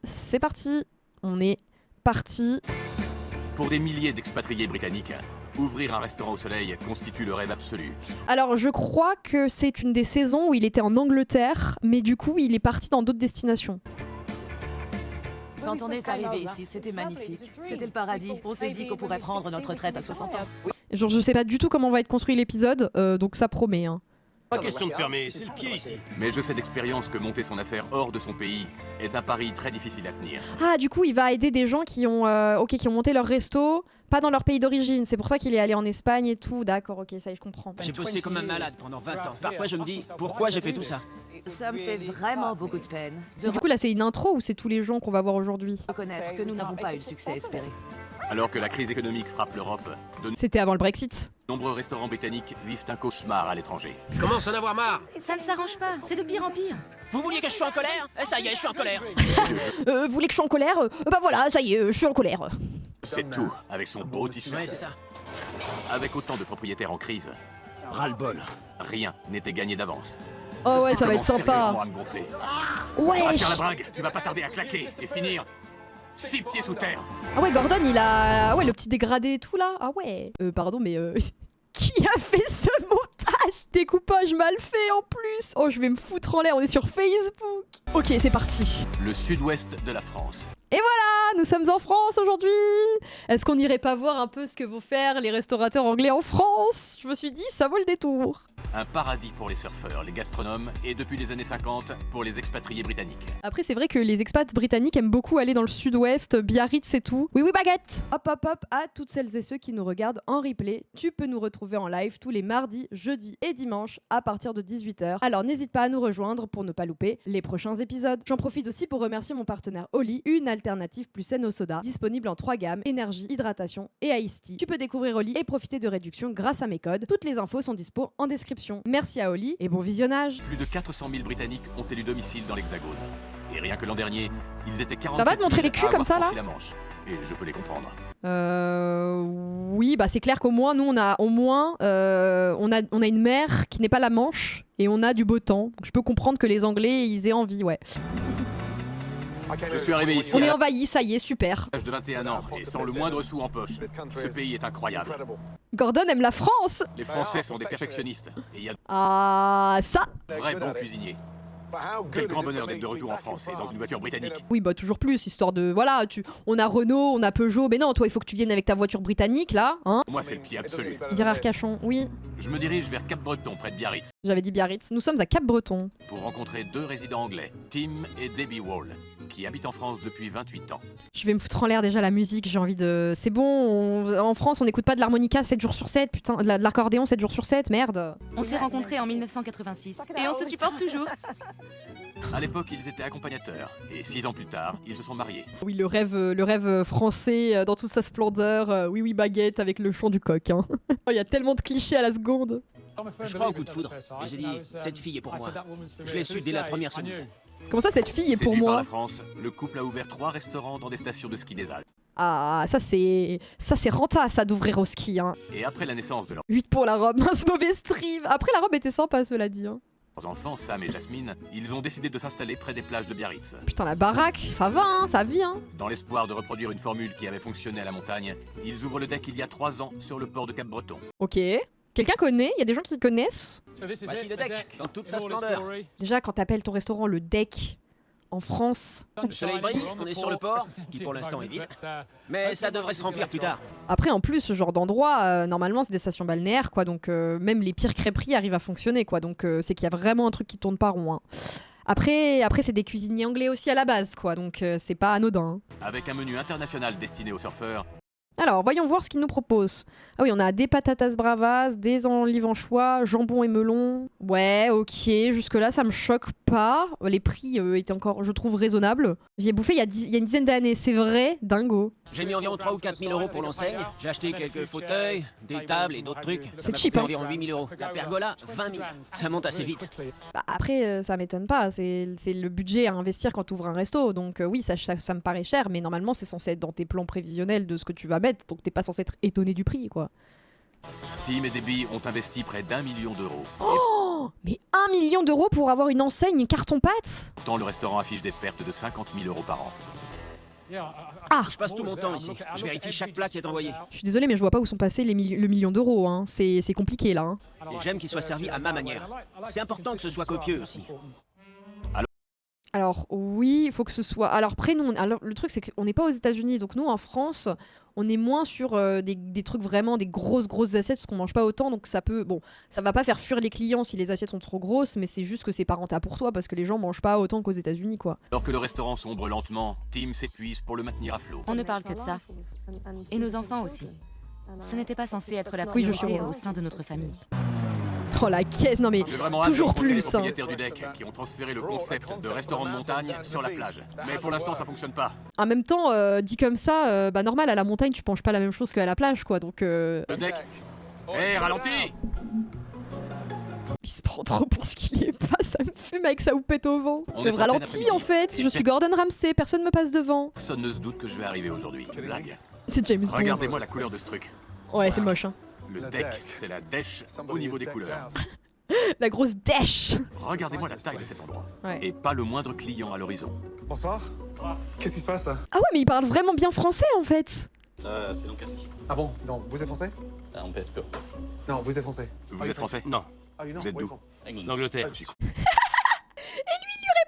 c'est parti. On est parti. Pour des milliers d'expatriés britanniques, ouvrir un restaurant au soleil constitue le rêve absolu. Alors je crois que c'est une des saisons où il était en Angleterre, mais du coup il est parti dans d'autres destinations. Quand on est arrivé ici, c'était magnifique. C'était le paradis. On s'est dit qu'on pourrait prendre notre retraite à 60 ans. Genre je sais pas du tout comment va être construit l'épisode, donc ça promet. Hein. Pas question de fermer, c'est le pied ici. Mais je sais d'expérience que monter son affaire hors de son pays est un pari très difficile à tenir. Ah du coup il va aider des gens qui ont, qui ont monté leur resto, pas dans leur pays d'origine. C'est pour ça qu'il est allé en Espagne et tout. D'accord, ok, ça y est, je comprends. J'ai bossé comme un malade pendant 20 ans. Parfois je me dis, pourquoi j'ai fait tout ça? Ça me fait vraiment beaucoup de peine de Et du coup là c'est une intro ou c'est tous les gens qu'on va voir aujourd'hui? reconnaître que nous n'avons pas eu le succès espéré. Alors que la crise économique frappe l'Europe, de C'était avant le Brexit. nombreux restaurants britanniques vivent un cauchemar à l'étranger. Je commence à en avoir marre. Ça ne s'arrange pas, c'est de pire en pire. Vous vouliez que je sois en colère? Eh, ça y est, je suis en colère. Vous voulez que je sois en colère? Bah voilà, ça y est, je suis en colère. C'est tout, avec son beau t-shirt. Ouais, c'est ça. Avec autant de propriétaires en crise, Ras-le-bol. rien n'était gagné d'avance. Oh ouais, Tu ça va être commences sérieusement sympa. à me gonfler. Ça va Wesh. faire la bringue, tu vas pas tarder à claquer et finir 6 pieds sous terre. Ah ouais, Gordon il a... Ah ouais, le petit dégradé et tout là. Ah ouais. Pardon mais... Qui a fait ce montage? Découpage mal fait en plus. Oh je vais me foutre en l'air, on est sur Facebook. Ok, c'est parti. Le sud-ouest de la France. Et voilà, nous sommes en France aujourd'hui. Est-ce qu'on n'irait pas voir un peu ce que vont faire les restaurateurs anglais en France? Je me suis dit, ça vaut le détour. Un paradis pour les surfeurs, les gastronomes et depuis les années 50 pour les expatriés britanniques. Après, c'est vrai que les expats britanniques aiment beaucoup aller dans le sud-ouest, Biarritz et tout. Oui, oui, baguette. Hop, hop, hop, à toutes celles et ceux qui nous regardent en replay, tu peux nous retrouver en live tous les mardis, jeudis et dimanches à partir de 18h. Alors n'hésite pas à nous rejoindre pour ne pas louper les prochains épisodes. J'en profite aussi pour remercier mon partenaire Oli, une alternative plus saine au soda, disponible en 3 gammes, énergie, hydratation et iced tea. Tu peux découvrir Oli et profiter de réductions grâce à mes codes. Toutes les infos sont dispo en description. Merci à Oli et bon visionnage. Plus de 400 000 Britanniques ont élu domicile dans l'Hexagone. Et rien que l'an dernier, ils étaient 47 Ça va te montrer les 000 culs à comme avoir ça, là franchi la Manche. Et je peux les comprendre. Oui, bah c'est clair qu'au moins nous on a on a une mer qui n'est pas la Manche et on a du beau temps. Donc je peux comprendre que les Anglais ils aient envie, ouais. Je suis arrivé ici On à est envahi, ça y est, super. l'âge de 21 ans et sans le moindre sou en poche. Ce pays est incroyable. Gordon aime la France. Les Français sont des perfectionnistes et il y a de Ah ça. vrais bons cuisiniers. Quel grand bonheur d'être de retour en France et dans une voiture britannique. Oui bah toujours plus, histoire de voilà, on a Renault, on a Peugeot, mais non toi il faut que tu viennes avec ta voiture britannique là, hein. Moi, c'est le pied absolu. Dire Arcachon, oui. Je me dirige vers Cap-Breton, près de Biarritz, J'avais dit Biarritz. Nous sommes à Cap-Breton. pour rencontrer 2 résidents anglais, Tim et Debbie Wall, qui habitent en France depuis 28 ans. Je vais me foutre en l'air déjà la musique, j'ai envie de... C'est bon, en France on n'écoute pas de l'harmonica 7 jours sur 7, putain, de l'accordéon 7 jours sur 7, merde. On s'est rencontrés en 1986 et on se supporte toujours. À l'époque, ils étaient accompagnateurs, et 6 ans plus tard, ils se sont mariés. Oui, le rêve français dans toute sa splendeur, oui oui baguette avec le chant du coq, hein. Il y a tellement de clichés à la seconde. Je crois au coup de foudre. Et j'ai dit, cette fille est pour moi. Je l'ai su dès la première seconde. Comment ça cette fille est pour Séduit par moi? la France, le couple a ouvert 3 restaurants dans des stations de ski des Alpes. Ah, ça c'est renta ça d'ouvrir au ski, hein. Et après la naissance de leurs 8 pour la robe, mince mauvais stream. Après la robe était sympa cela dit, hein. enfants, Sam et Jasmine, ils ont décidé de s'installer près des plages de Biarritz. Putain la baraque, ça va hein, ça vit hein. Dans l'espoir de reproduire une formule qui avait fonctionné à la montagne, ils ouvrent le deck il y a 3 ans sur le port de Cap-Breton. Ok. Quelqu'un connaît? Il y a des gens qui connaissent? Voici le deck, dans toute sa splendeur. Déjà quand t'appelles ton restaurant le deck en France. Le soleil brille, on est sur le port, qui pour l'instant est vide. Mais ça devrait se remplir plus tard. Après en plus ce genre d'endroit, normalement c'est des stations balnéaires quoi, donc même les pires crêperies arrivent à fonctionner quoi, donc c'est qu'il y a vraiment un truc qui tourne pas rond, hein. Après c'est des cuisiniers anglais aussi à la base quoi, donc c'est pas anodin, hein. Avec un menu international destiné aux surfeurs, Alors voyons voir ce qu'ils nous proposent. Ah oui on a des patatas bravas, des endives anchois, jambon et melon. Ouais ok, jusque là ça me choque pas. Les prix étaient encore je trouve raisonnables. J'y ai bouffé il y a une dizaine d'années, c'est vrai, dingo. J'ai mis environ 3 ou 4 000 euros pour l'enseigne. J'ai acheté quelques fauteuils, des tables et d'autres trucs. Ça C'est m'a cheap, coûté hein. environ 8 000 euros. La pergola, 20 000. Ça monte assez vite. Bah, après ça m'étonne pas, c'est le budget à investir quand tu ouvres un resto, donc oui ça me paraît cher, mais normalement c'est censé être dans tes plans prévisionnels de ce que tu vas mettre, donc t'es pas censé être étonné du prix quoi. Tim et Debbie ont investi près d'1 million d'euros. Oh Mais 1 million d'euros pour avoir une enseigne carton-pâte? Pourtant, le restaurant affiche des pertes de 50 000 € par an. Ah, Je passe tout mon temps ici. Je vérifie chaque plat qui est envoyé. je suis désolée, mais je vois pas où sont passés le million d'euros. Hein. C'est compliqué là. Hein. Et j'aime qu'il soit servi à ma manière. C'est important que ce soit copieux aussi. Alors oui, il faut que ce soit. Alors prénom. Alors le truc c'est qu'on n'est pas aux États-Unis, donc nous en France, on est moins sur des trucs vraiment des grosses assiettes parce qu'on mange pas autant, donc ça peut. Bon, ça va pas faire fuir les clients si les assiettes sont trop grosses, mais c'est juste que c'est pas rentable pour toi parce que les gens mangent pas autant qu'aux États-Unis, quoi. Alors que le restaurant sombre lentement, Tim s'épuise pour le maintenir à flot. On ne parle que de ça. Et nos enfants aussi. Ce n'était pas censé être la Oui, je priorité suis- au sein de notre famille. Oh la caisse, non mais J'ai vraiment hâte de toujours rencontrer les plus. Hein. propriétaires du deck qui ont transféré le concept de restaurant de montagne sur la plage. Mais pour l'instant, ça fonctionne pas. En même temps, dit comme ça, bah normal à la montagne, tu manges pas la même chose qu'à la plage, quoi. Donc Le deck. Hé, ralentis! il se prend trop pour ce qu'il est pas. Ça me fume avec sa houppette au vent. On Le est en plein ralenti après-midi. en fait. Je suis Gordon Ramsay. Personne me passe devant. Personne ne se doute que je vais arriver aujourd'hui. Blague. C'est James Bond. Regardez-moi la couleur de ce truc. Ouais, c'est moche. Hein. Le deck, c'est la dèche au niveau des couleurs. La grosse dèche. Regardez-moi la taille de cet endroit. Ouais. Et pas le moindre client à l'horizon. Bonsoir. Qu'est-ce qui se passe là? Ah ouais, mais il parle vraiment bien français en fait. C'est donc assis. Ah bon? Non, vous êtes français? On peut être peu. Non, vous êtes français. Vous êtes français? Non, Vous êtes d'où? d'Angleterre.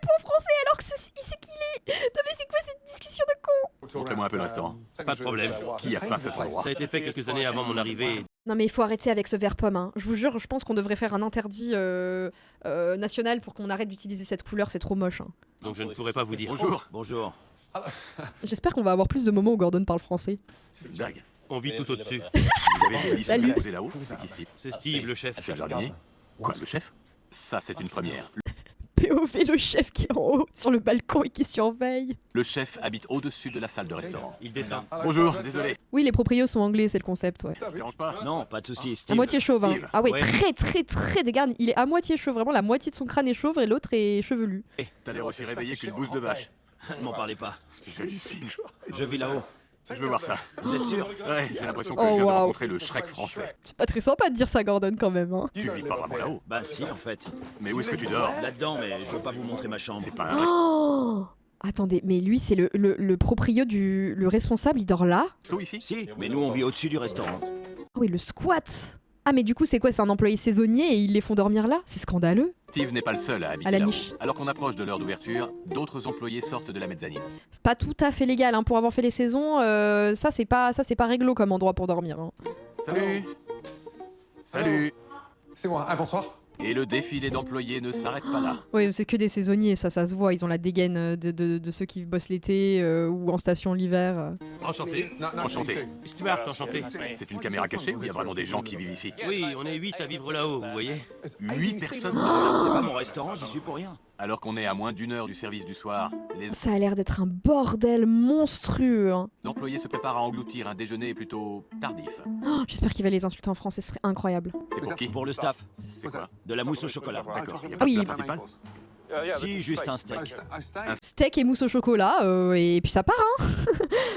Pour français alors que il sait qu'il est. Non mais c'est quoi cette discussion de con? Montrez-moi un peu le restaurant. Pas de problème. Qui a peint cet endroit? Ça a été fait quelques années avant mon arrivée. Non mais il faut arrêter avec ce verre pomme. Hein. Je vous jure, je pense qu'on devrait faire un interdit national pour qu'on arrête d'utiliser cette couleur. C'est trop moche. Hein. Donc je ne pourrais pas vous dire. Bonjour. Bonjour. J'espère qu'on va avoir plus de moments où Gordon parle français. C'est une blague. On vit tout au-dessus. Vous avez des listes Salut. posées là-haut? C'est qui ce type? C'est Steve, le chef. C'est le jardinier? Quoi, le chef? Ça, c'est une première. POV, le chef qui est en haut sur le balcon et qui surveille. Le chef habite au-dessus de la salle de restaurant. Il descend. Bonjour, désolé. Oui, les proprios sont anglais, c'est le concept, ouais. Je vous dérange pas? Non, pas de soucis, À Steve. moitié chauve, hein. Steve. Ah ouais, Ouais. très dégarni. Il est à moitié chauve, vraiment la moitié de son crâne est chauve et l'autre est chevelu. T'as l'air aussi réveillé qu'une bouse de vache. Ne m'en parlez pas. J'hallucine. Je vis là-haut. Je veux voir ça. Vous êtes sûr? Ouais, j'ai l'impression que Oh, je viens de waouh. rencontrer le Shrek français. C'est pas très sympa de dire ça, Gordon, quand même. Hein. Tu vis pas vraiment là-haut. Bah si, en fait. Mais où est-ce que tu dors? Là-dedans, mais je veux pas vous montrer ma chambre. C'est pas un Oh attendez, mais lui, c'est le proprio du... Le responsable, il dort là? resto ici? Si, mais nous on vit au-dessus du restaurant. Ah oui, le squat. Ah mais du coup, c'est quoi? C'est un employé saisonnier et ils les font dormir là? C'est scandaleux. Steve n'est pas le seul à habiter À la là-haut. niche. Alors qu'on approche de l'heure d'ouverture, d'autres employés sortent de la mezzanine. C'est pas tout à fait légal, hein. Pour avoir fait les saisons, ça c'est pas réglo comme endroit pour dormir. Hein. Salut. Salut. C'est moi. Ah, bonsoir. Et le défilé d'employés ne s'arrête pas là. Oui, c'est que des saisonniers, ça se voit. Ils ont la dégaine de ceux qui bossent l'été ou en station l'hiver. Enchanté. Enchanté. Stuart, enchanté. C'est une caméra cachée ou il y a vraiment des gens qui vivent ici? Oui, on est 8 à vivre là-haut, vous voyez. 8 personnes? C'est pas mon restaurant, j'y suis pour rien. Alors qu'on est à moins d'1 heure du service du soir, les Ça a l'air d'être un bordel monstrueux. Hein. employés se préparent à engloutir un déjeuner plutôt tardif. Oh, j'espère qu'il va les insulter en français, ce serait incroyable. C'est pour qui? Pour le staff, C'est quoi? de la mousse au chocolat. D'accord, il y a Ah pas de oui. plat principal? Si, juste un steak. Steak et mousse au chocolat, et puis ça part, hein.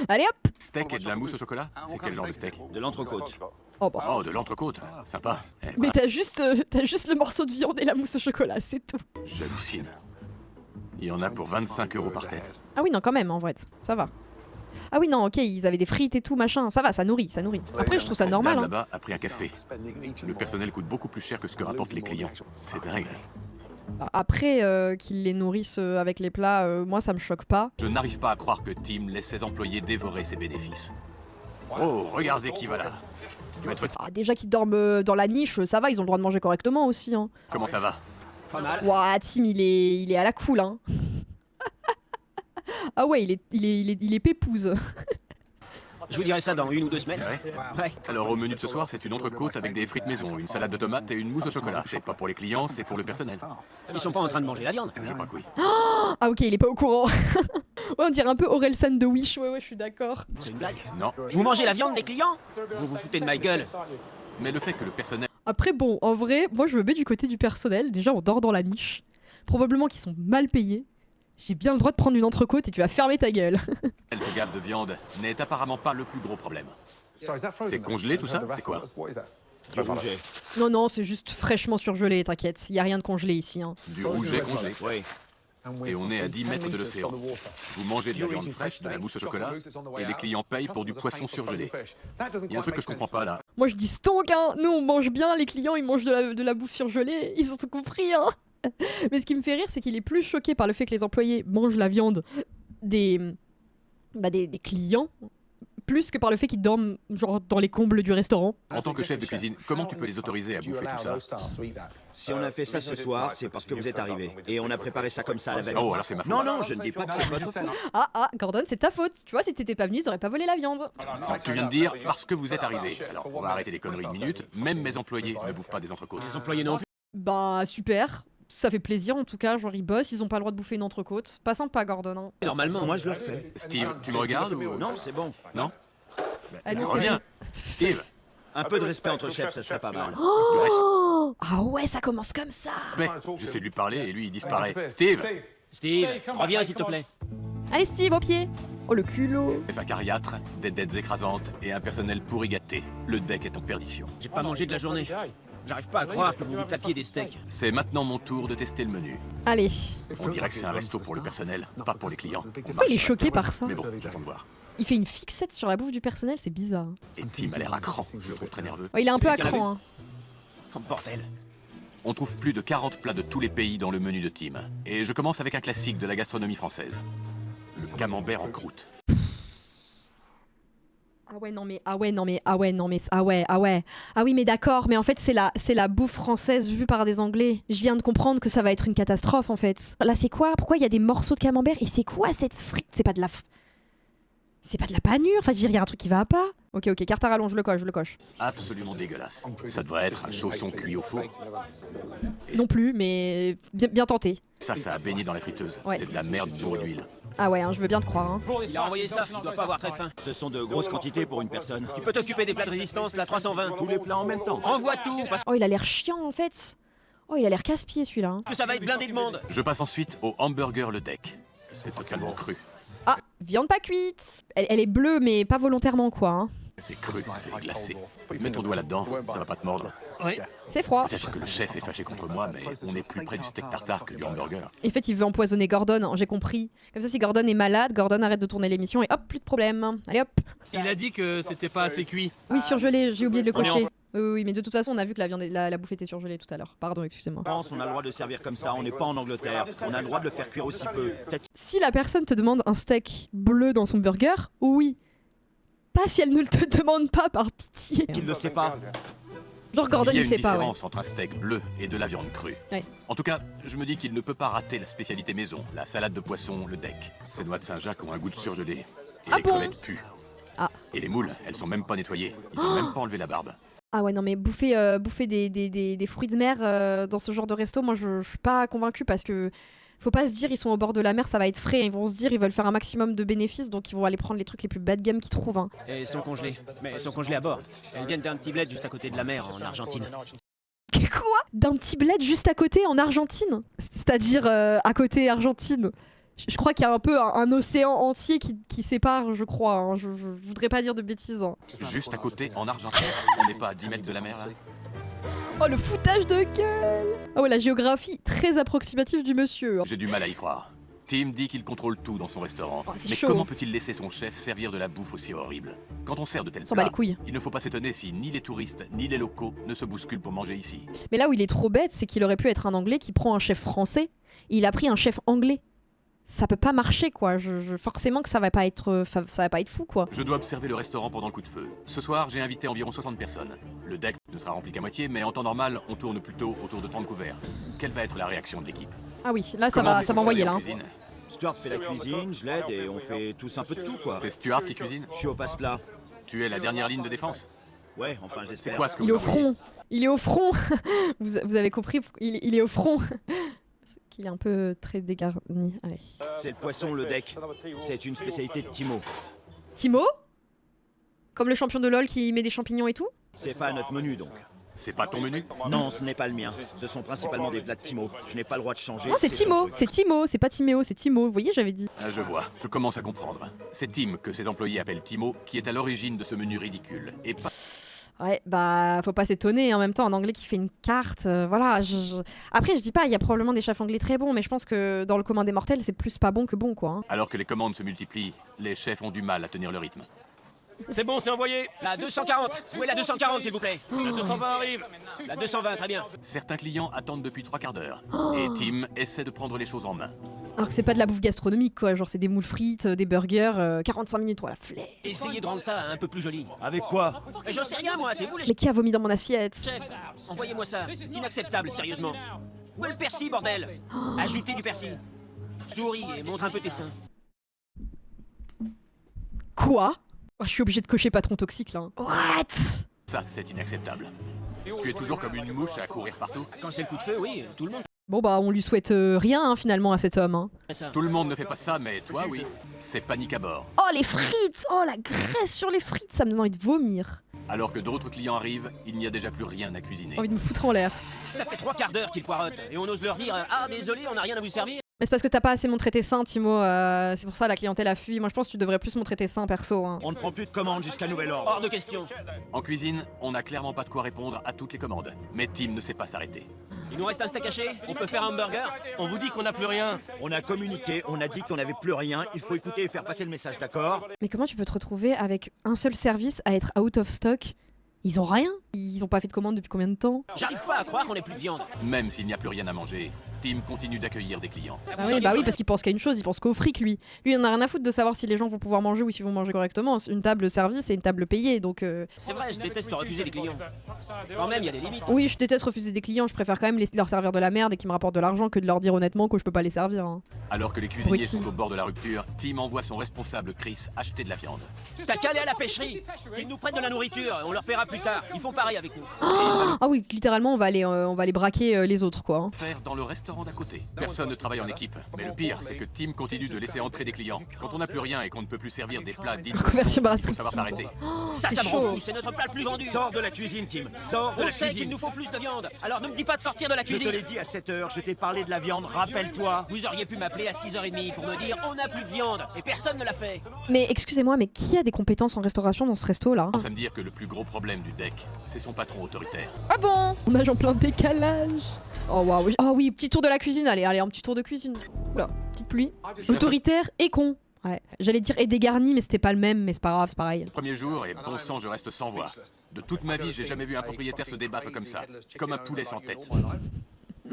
Allez hop. Steak et de la mousse au chocolat? C'est quel genre de steak? De l'entrecôte. Oh bah. Oh, de l'entrecôte. Sympa. Eh Mais ben, t'as juste le morceau de viande et la mousse au chocolat, c'est tout. j'hallucine. Il y en a pour 25 € par tête. Ah oui, non, quand même, en vrai, ça va. Ah oui, non, ok, ils avaient des frites et tout, machin. Ça va, ça nourrit, ça nourrit. Après, je trouve ça normal. Dame Hein. là-bas a pris un café. Le personnel coûte beaucoup plus cher que ce que rapportent les clients. C'est dingue. Après, qu'ils les nourrissent avec les plats, moi, ça me choque pas. Je n'arrive pas à croire que Tim laisse ses employés dévorer ses bénéfices. Oh, regardez qui va là. Tu vas être fatigué. Ah, déjà qu'ils dorment dans la niche, ça va, ils ont le droit de manger correctement aussi. Hein. Comment ça va? Pas mal. Ouah, Tim, il est à la cool, hein. Ah ouais, il est pépouze. Je vous dirai ça dans 1 ou 2 C'est semaines. vrai? Ouais. Alors au menu de ce soir, c'est une entrecôte avec des frites maison, une salade de tomates et une mousse au chocolat. C'est pas pour les clients, c'est pour le personnel. Ils sont pas en train de manger la viande. Je crois que oui. Ah ok, il est pas au courant. Ouais, on dirait un peu Orelsan de Wish, ouais, je suis d'accord. C'est une blague. Non. Vous mangez la viande des clients? Vous vous foutez de ma gueule. Mais le fait que le personnel Après, bon, en vrai, moi je me mets du côté du personnel. Déjà, on dort dans la niche. Probablement qu'ils sont mal payés. J'ai bien le droit de prendre une entrecôte et tu vas fermer ta gueule. se gave de viande n'est apparemment pas le plus gros problème. C'est congelé tout ça? C'est quoi? Du rouget. Non, non, c'est juste fraîchement surgelé, t'inquiète. Y a rien de congelé ici. Hein. Du rouget congelé. Oui. Et on est à 10 mètres de l'océan. Vous mangez de la viande fraîche, de la mousse au chocolat, et les clients payent pour du poisson surgelé. Il y a un truc que je comprends pas là. Moi je dis stonk, hein. Nous on mange bien, les clients ils mangent de la bouffe surgelée, ils ont tout compris. Hein. Mais ce qui me fait rire, c'est qu'il est plus choqué par le fait que les employés mangent la viande des clients, plus que par le fait qu'ils dorment genre dans les combles du restaurant. En tant que chef de cuisine, comment tu peux les autoriser à bouffer tout ça? Si on a fait ça ce soir, c'est parce que vous êtes arrivés. Et on a préparé ça comme ça à la veille. Oh, alors c'est ma faute. Non, non, je ne dis pas que c'est votre faute. Ah, Gordon, c'est ta faute. Tu vois, si t'étais pas venu, ils auraient pas volé la viande. Non, tu viens de dire parce que vous êtes arrivés. Alors on va arrêter les conneries une minute. Même mes employés ne bouffent pas des entrecôtes. Les employés non plus. Bah super, ça fait plaisir en tout cas, genre ils bossent, ils ont pas le droit de bouffer une entrecôte. Pas sympa Gordon. Hein. Normalement, Moi, je le fais. Steve, tu me regardes ou... Non, c'est bon. Non? Ah, nous, c'est Reviens. Steve, Un peu de respect entre chefs, ça serait pas mal. Oh ah ouais, ça commence comme ça. mais j'essaie de lui parler et lui il disparaît. Steve, Steve, reviens s'il te plaît. Allez Steve, au pied. Oh le culot. chef acariâtre, des dettes écrasantes et un personnel pourri gâté. Le deck est en perdition. J'ai pas mangé de la journée. J'arrive pas à croire que vous vous tapiez des steaks. C'est maintenant mon tour de tester le menu. Allez. On dirait que c'est un resto pour le personnel, pas pour les clients. Pourquoi il est choqué par ça? Mais bon, j'attends de voir. Il fait une fixette sur la bouffe du personnel, c'est bizarre. Et Tim a l'air à cran, je le trouve très nerveux. Ouais, il est un peu à cran. Hein. Oh bordel. On trouve plus de 40 plats de tous les pays dans le menu de Tim. Et je commence avec un classique de la gastronomie française. Le camembert en croûte. Ah ouais non mais ah oui mais d'accord, mais en fait c'est la bouffe française vue par des Anglais. Je viens de comprendre que ça va être une catastrophe en fait. Là c'est quoi? Pourquoi il y a des morceaux de camembert et c'est quoi cette frite? C'est pas de la panure, enfin je veux dire, il y a un truc qui va pas. Ok, carte à rallonge, je le coche. Absolument dégueulasse. Ça devrait être un chausson cuit au four. Non plus, mais bien tenté. Ça a baigné dans la friteuse. Ouais. C'est de la merde bourrée d'huile. Ah ouais, hein, je veux bien te croire. Hein. Il a envoyé ça, il doit pas avoir très faim. Ce sont de grosses quantités pour une personne. Tu peux t'occuper des plats de résistance, la 320. Tous les plats en même temps. Envoie tout, parce Oh il a l'air chiant en fait. Oh il a l'air casse-pied celui-là. Hein. que ça va être blindé de monde. Je passe ensuite au hamburger le deck. C'est totalement cru. Ah, viande pas cuite. Elle est bleue mais pas volontairement quoi. Hein. C'est cru, c'est glacé. Mets ton doigt là-dedans, ça va pas te mordre. Oui. C'est froid. Peut-être que le chef est fâché contre moi, mais on est plus près du steak tartare que du hamburger. En fait, il veut empoisonner Gordon, hein, j'ai compris. Comme ça, si Gordon est malade, Gordon arrête de tourner l'émission et hop, plus de problème. Allez hop. Il a dit que c'était pas assez cuit. Oui, surgelé, j'ai oublié de le On est cocher. Oui, mais de toute façon, on a vu que la viande, la bouffe était surgelée tout à l'heure. Pardon, excusez-moi. En France, on a le droit de servir comme ça, on n'est pas en Angleterre. On a le droit de le faire cuire aussi peu. Peut-être Si la personne te demande un steak bleu dans son burger, oui. Pas si elle ne te demande pas, par pitié. qu'il ne le sait pas. Genre Gordon, il y a il une sait pas, ouais. différence entre un steak bleu et de la viande crue. Ouais. En tout cas, je me dis qu'il ne peut pas rater la spécialité maison, la salade de poisson, le deck. Ces noix de Saint-Jacques ont un goût de surgelé. Et Ah les bon crevettes puent. Ah. Et les moules, elles sont même pas nettoyées. Ils ont même pas enlevé la barbe. Ah ouais, non, mais bouffer des fruits de mer dans ce genre de resto, moi, je suis pas convaincue parce que faut pas se dire ils sont au bord de la mer, ça va être frais. Ils vont se dire ils veulent faire un maximum de bénéfices, donc ils vont aller prendre les trucs les plus bas de gamme qu'ils trouvent. Hein. Et elles sont congelées. Mais elles sont congelées à bord. Elles viennent d'un petit bled juste à côté de la mer, en Argentine. Quoi? D'un petit bled juste à côté en Argentine? C'est-à-dire à côté Argentine? Je crois qu'il y a un peu un océan entier qui sépare, je crois. Hein. Je voudrais pas dire de bêtises. Hein. Juste à côté, en Argentine. On n'est pas à 10 mètres de la mer, là. Oh, le foutage de gueule! Ah ouais, la géographie très approximative du monsieur. Hein. J'ai du mal à y croire. Tim dit qu'il contrôle tout dans son restaurant. Oh, c'est mais chaud. comment peut-il laisser son chef servir de la bouffe aussi horrible? Quand on sert de tels S'en bat plats, les couilles. il ne faut pas s'étonner si ni les touristes ni les locaux ne se bousculent pour manger ici. Mais là où il est trop bête, c'est qu'il aurait pu être un Anglais qui prend un chef français. Et il a pris un chef anglais. Ça peut pas marcher, quoi. Forcément que ça va pas être fou, quoi. Je dois observer le restaurant pendant le coup de feu. Ce soir, j'ai invité environ 60 personnes. Le deck ne sera rempli qu'à moitié, mais en temps normal, on tourne plutôt autour de 30 couverts. Quelle va être la réaction de l'équipe? Ah oui, là ça Comment va fait-on envoyer en là. Hein. cuisine? Stuart fait la cuisine, je l'aide et on fait tous un peu de tout quoi. C'est Stuart qui cuisine? Je suis au passe-plat. Tu es la dernière ligne de défense? Ouais, enfin C'est j'espère. quoi ce que Il est vous au envoyez? front. Il est au front. vous avez compris, il est au front. Qu'il est un peu très dégarni. Allez. C'est le poisson, le deck. C'est une spécialité de Timo. Timo? Comme le champion de LoL qui met des champignons et tout? C'est pas notre menu donc. C'est pas ton menu? Non, ce n'est pas le mien. Ce sont principalement des plats de Timo. Je n'ai pas le droit de changer. Non, c'est son Timo. truc. C'est Timo. C'est pas Timéo, c'est Timo. Vous voyez, j'avais dit. Ah, je vois, je commence à comprendre. C'est Tim, que ses employés appellent Timo, qui est à l'origine de ce menu ridicule. Et pas... Ouais, bah faut pas s'étonner, en même temps un anglais qui fait une carte, voilà. Après je dis pas, il y a probablement des chefs anglais très bons, mais je pense que dans le commun des mortels c'est plus pas bon que bon quoi. Hein. Alors que les commandes se multiplient, les chefs ont du mal à tenir le rythme. C'est bon, c'est envoyé. La 240. Où est la 240, s'il vous plaît? La 220 arrive. La 220, très bien. Certains clients attendent depuis 3/4 d'heure. Et Tim essaie de prendre les choses en main. Alors que c'est pas de la bouffe gastronomique quoi, genre c'est des moules frites, des burgers, 45 minutes, oh la flemme. Essayez de rendre ça un peu plus joli. Avec quoi? Mais j'en sais rien, moi, c'est vous les Mais qui a vomi dans mon assiette? chefs. Envoyez-moi ça. C'est inacceptable, sérieusement. Où est le persil, bordel? Ajoutez du persil. Souris et montre un peu tes seins. Quoi? Oh, je suis obligée de cocher patron toxique là. Hein. What? Ça, c'est inacceptable. Tu es toujours comme une mouche à courir partout. Quand c'est le coup de feu, oui, tout le monde Bon bah on lui souhaite rien hein, finalement à cet homme. Hein. fait ça. Tout le monde ne fait pas ça, mais toi, oui. C'est panique à bord. Oh les frites! Oh la graisse sur les frites, ça me donne envie de vomir. Alors que d'autres clients arrivent, il n'y a déjà plus rien à cuisiner. Envie de me foutre en l'air. Ça fait 3/4 d'heure qu'ils poireautent. Et on ose leur dire ah, désolé, on n'a rien à vous servir. Mais c'est parce que t'as pas assez montré tes seins, Timo. C'est pour ça la clientèle a fui. Moi je pense que tu devrais plus montrer tes seins perso. Hein. On ne prend plus de commandes jusqu'à nouvel ordre. Hors de question. En cuisine, on n'a clairement pas de quoi répondre à toutes les commandes. Mais Tim ne sait pas s'arrêter. Il nous reste un steak haché. On peut faire un burger. On vous dit qu'on n'a plus rien. On a communiqué, on a dit qu'on n'avait plus rien. Il faut écouter et faire passer le message, d'accord? Mais comment tu peux te retrouver avec un seul service à être out of stock? Ils ont rien? Ils ont pas fait de commande depuis combien de temps? J'arrive pas à croire qu'on ait plus de viande. Même s'il n'y a plus rien à manger, Tim continue d'accueillir des clients. Bah oui, parce qu'il pense qu'à une chose, il pense qu'au fric lui. Lui, il en a rien à foutre de savoir si les gens vont pouvoir manger ou s'ils vont manger correctement. Une table service et une table payée, donc... C'est vrai, je déteste refuser les clients. Quand même, il y a des limites. Oui, je déteste refuser des clients, je préfère quand même leur servir de la merde et qu'ils me rapportent de l'argent que de leur dire honnêtement que je peux pas les servir. Hein. Alors que les cuisiniers Brutti. sont au bord de la rupture, Tim envoie son responsable Chris acheter de la viande. T'as qu'à aller à la pêcherie. Qu'ils nous prennent de la nourriture. On leur paiera plus tard. Ils font pareil avec nous. Ah oui, littéralement, on va aller braquer les autres, quoi. Hein. Faire dans le restaurant d'à côté. Personne ne travaille en équipe. Mais le pire, c'est que Tim continue de laisser entrer des clients. Quand on n'a plus rien et qu'on ne peut plus servir des plats dignes, Convertir par il faut savoir striptease. s'arrêter. Ça c'est me rend chaud. fou. C'est notre plat le plus vendu. Sors de la cuisine, Tim. Sors de On la sait qu'il cuisine. nous faut plus de viande. Alors ne me dis pas de sortir de la Je cuisine. te l'ai dit à 7h, je t'ai parlé de la viande, rappelle-toi. Vous auriez pu m'appeler à 6h30 pour me dire on n'a plus de viande. Et personne ne l'a fait. Mais excusez-moi, mais qui a des compétences en restauration dans ce resto là? Ça me dire que le plus gros problème du deck, c'est son patron autoritaire. Ah bon? On nage en plein décalage. Oh waouh. Oh oui, petit tour de la cuisine, allez, un petit tour de cuisine. Oula, petite pluie. Autoritaire et con. Ouais, j'allais dire et dégarni, mais c'était pas le même, mais c'est pas grave, c'est pareil. Premier jour, et bon sang, je reste sans voix. De toute ma vie, j'ai jamais vu un propriétaire se débattre comme ça, comme un poulet sans tête.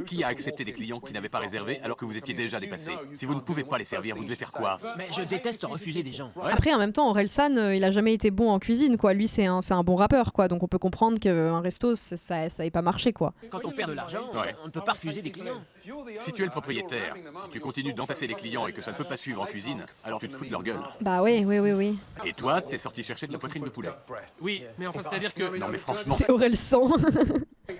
Qui a accepté des clients qui n'avaient pas réservé alors que vous étiez déjà dépassé? Si vous ne pouvez pas les servir, vous devez faire quoi? Mais je déteste refuser des gens. Après, en même temps, Orelsan, il a jamais été bon en cuisine, quoi. Lui, c'est un bon rappeur, quoi. Donc on peut comprendre qu'un resto, ça ait pas marché, quoi. Quand on perd de l'argent, Ouais. on ne peut pas refuser des clients. Si tu es le propriétaire, si tu continues d'entasser les clients et que ça ne peut pas suivre en cuisine, alors tu te fous de leur gueule. Bah oui. Et toi, t'es sorti chercher de la poitrine de poulet. Oui, mais enfin, c'est-à-dire que... Non mais franchement, C'est Orelsan.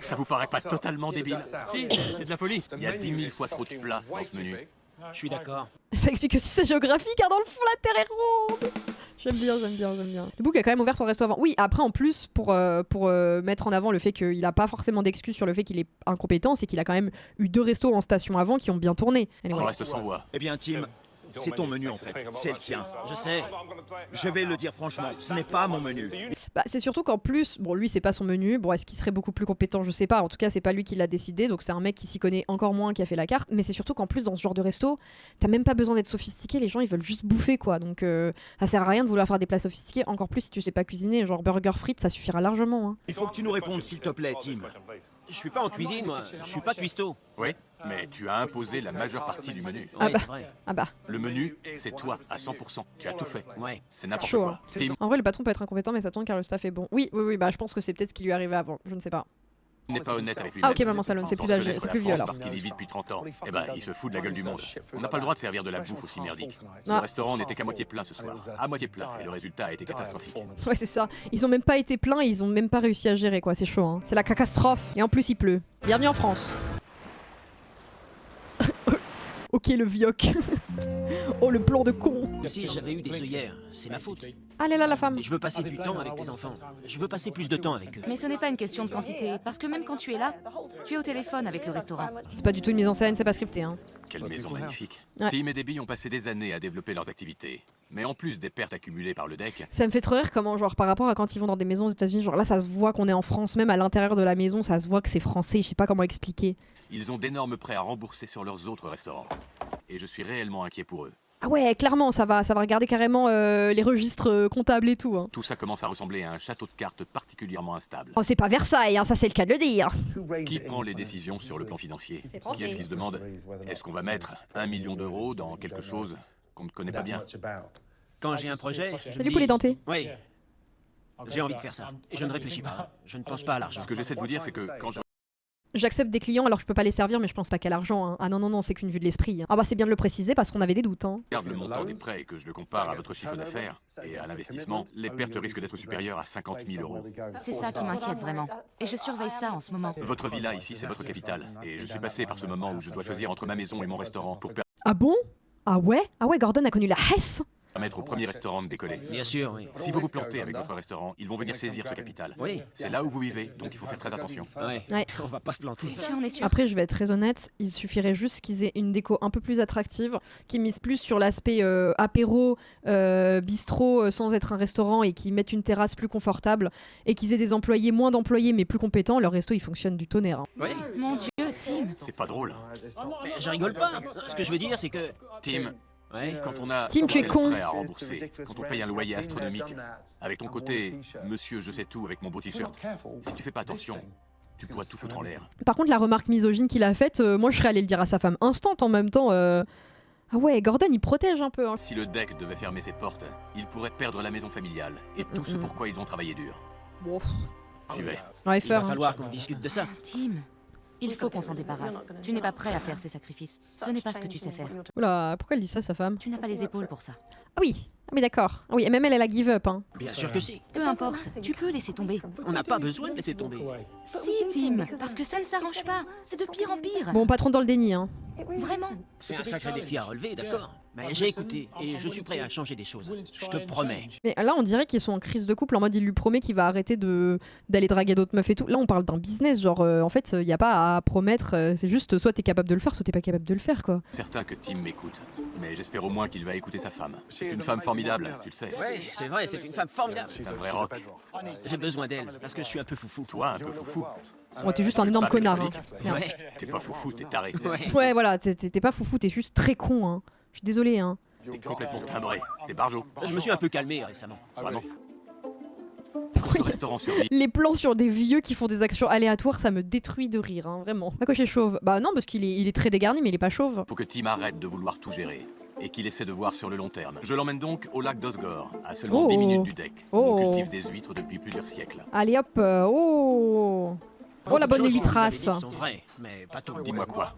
ça vous paraît pas totalement débile? Si, c'est de la folie. Il y a 10 000 fois trop de plats dans ce menu. Je suis d'accord. Ça explique aussi sa géographie, car dans le fond, la Terre est ronde. J'aime bien. Le book a quand même ouvert ton resto avant. Oui, après, en plus, pour mettre en avant le fait qu'il a pas forcément d'excuses sur le fait qu'il est incompétent, c'est qu'il a quand même eu 2 restos en station avant qui ont bien tourné. Je Anyway. reste sans voix. Eh bien, Tim, c'est ton menu en fait. C'est le tien. Je sais. Je vais le dire franchement, ce n'est pas mon menu. Bah, c'est surtout qu'en plus, bon, lui, c'est pas son menu. Bon, est-ce qu'il serait beaucoup plus compétent? Je sais pas. En tout cas, c'est pas lui qui l'a décidé. Donc, c'est un mec qui s'y connaît encore moins, qui a fait la carte. Mais c'est surtout qu'en plus, dans ce genre de resto, t'as même pas besoin d'être sophistiqué. Les gens, ils veulent juste bouffer, quoi. Donc, ça sert à rien de vouloir faire des plats sophistiqués. Encore plus si tu sais pas cuisiner. Genre, burger frites, ça suffira largement. Hein. Il faut que tu nous répondes s'il te plaît, Tim. Je suis pas en cuisine, moi. Je suis pas cuistot. Oui, mais tu as imposé la majeure partie du menu. Ah Ouais, bah. c'est vrai. Ah bah. Le menu, c'est toi, à 100%. Tu as tout fait. Ouais. C'est n'importe Chaud, quoi. hein. Tim En vrai, le patron peut être incompétent, mais ça tombe car le staff est bon. Oui, bah, je pense que c'est peut-être ce qui lui est arrivé avant. Je ne sais pas. n'est pas honnête avec lui-même. Ah ok, maman Salon, c'est plus âgé, c'est plus vieux alors. Parce qu'il y vit depuis 30 ans. Eh ben, il se fout de la gueule du monde. On n'a pas le droit de servir de la bouffe aussi merdique. Le Ah. restaurant n'était qu'à moitié plein ce soir. À moitié plein. Et le résultat a été catastrophique. Ouais, c'est ça. Ils ont même pas été pleins et ils ont même pas réussi à gérer, quoi. C'est chaud, hein. C'est la catastrophe. Et en plus, il pleut. Bienvenue en France. Ok, le vioc. Oh, le plan de con. Si j'avais eu des œillères, c'est ma faute. Allez là, la femme. Et je veux passer du temps avec les enfants. Je veux passer plus de temps avec eux. Mais ce n'est pas une question de quantité, parce que même quand tu es là, tu es au téléphone avec le restaurant. C'est pas du tout une mise en scène, c'est pas scripté. Hein. Quelle maison magnifique. Ouais. Tim et Debbie ont passé des années à développer leurs activités. Mais en plus des pertes accumulées par le deck, Ça me fait trop rire comment, genre, par rapport à quand ils vont dans des maisons aux États-Unis, genre là, ça se voit qu'on est en France, même à l'intérieur de la maison, ça se voit que c'est français. Je sais pas comment expliquer. ils ont d'énormes prêts à rembourser sur leurs autres restaurants. Et je suis réellement inquiet pour eux. Ah ouais, clairement, ça va regarder carrément les registres comptables et tout. Hein. Tout ça commence à ressembler à un château de cartes particulièrement instable. Oh, c'est pas Versailles, hein, ça c'est le cas de le dire. Qui prend les décisions sur le plan financier? C'est français. Qui est-ce qui se demande, est-ce qu'on va mettre 1 million d'euros dans quelque chose qu'on ne connaît pas bien? Quand j'ai un projet, je Et me du coup, dis, les dentés. Oui, j'ai envie de faire ça. Et je ne réfléchis pas. Je ne pense pas à l'argent. Ce que j'essaie de vous dire, c'est que quand je J'accepte des clients alors que je peux pas les servir, mais je pense pas qu'à l'argent. Hein. Ah non, non, non, c'est qu'une vue de l'esprit. Hein. Ah bah c'est bien de le préciser parce qu'on avait des doutes. Hein. regarde le montant des prêts et que je le compare à votre chiffre d'affaires et à l'investissement, les pertes risquent d'être supérieures à 50 000 euros. C'est ça qui m'inquiète vraiment. Et je surveille ça en ce moment. Votre villa ici, c'est votre capital. Et je suis passé par ce moment où je dois choisir entre ma maison et mon restaurant pour Ah bon? Ah ouais? Ah ouais, Gordon a connu la Hesse. permettre au premier restaurant de décoller. Bien sûr, oui. Si vous vous plantez avec votre restaurant, ils vont venir saisir ce capital. Oui. C'est là où vous vivez, donc il faut faire très attention. Ouais. Ouais. On va pas se planter. Tu en es sûr? Après, je vais être très honnête, il suffirait juste qu'ils aient une déco un peu plus attractive, qui mise plus sur l'aspect apéro, bistrot, sans être un restaurant, et qui mettent une terrasse plus confortable, et qu'ils aient des employés, moins d'employés, mais plus compétents. Leur resto, il fonctionne du tonnerre. Hein. Oui. Mon Dieu, Tim! C'est pas drôle. Mais je rigole pas. Ce que je veux dire, c'est que... Tim, Ouais. quand on a Tim, tu es tel con. frais à rembourser, quand on paye un loyer astronomique, avec ton côté monsieur je sais tout avec mon beau t-shirt, si tu fais pas attention, tu pourrais tout foutre en l'air. Par contre, la remarque misogyne qu'il a faite, moi, je serais allée le dire à sa femme instant en même temps. Ah ouais, Gordon, il protège un peu. Hein. Si le deck devait fermer ses portes, il pourrait perdre la maison familiale et tout ce pourquoi ils ont travaillé dur. Bon, J'y vais. ouais, Il faire. va falloir qu'on discute de ça. Tim, il faut qu'on s'en débarrasse. Tu n'es pas prêt à faire ces sacrifices. Ce n'est pas ce que tu sais faire. Oula, pourquoi elle dit ça, sa femme? Tu n'as pas les épaules pour ça. Ah oui, d'accord. Ah oui, et même elle, elle a give up. Hein. Bien sûr que si. Peu importe, tu peux laisser tomber. On n'a pas besoin de laisser tomber. Si, Tim, parce que ça ne s'arrange pas. C'est de pire en pire. Bon, pas trop dans le déni. Hein. Vraiment. C'est un sacré défi à relever, d'accord. Mais j'ai écouté et je suis prêt à changer des choses. Je te promets. Mais là, on dirait qu'ils sont en crise de couple, en mode il lui promet qu'il va arrêter d'aller draguer d'autres meufs et tout. Là, on parle d'un business, genre en fait, il n'y a pas à promettre, c'est juste soit t'es capable de le faire, soit t'es pas capable de le faire, quoi. Certain que Tim m'écoute, mais j'espère au moins qu'il va écouter sa femme. C'est une femme formidable, tu le sais. Ouais, c'est vrai, c'est une femme formidable. C'est un vrai rock. J'ai besoin d'elle parce que je suis un peu foufou. Toi, un peu foufou. Oh, t'es juste un énorme Pas connard. Hein. mélancolique. Merde. Ouais. T'es pas foufou, t'es taré. Ouais. Ouais, voilà, t'es pas foufou, t'es juste très con. Hein. Je suis désolée. Hein. T'es complètement timbré. T'es barjot. Je me suis un peu calmé récemment. Vraiment. Quand ce restaurant survit, Les plans sur des vieux qui font des actions aléatoires, ça me détruit de rire, hein, vraiment. Pas cocher chauve. Bah non, parce qu'il est très dégarni, mais il est pas chauve. faut que Tim arrête de vouloir tout gérer et qu'il essaie de voir sur le long terme. Je l'emmène donc au lac d'Osgore, à seulement 10 minutes du deck, où on Oh. cultive des huîtres depuis plusieurs siècles. Allez hop, oh la Beaucoup de bonne choses qu'on vous avait huîtrasse. dites sont vraies, mais pas tout. Dis-moi quoi?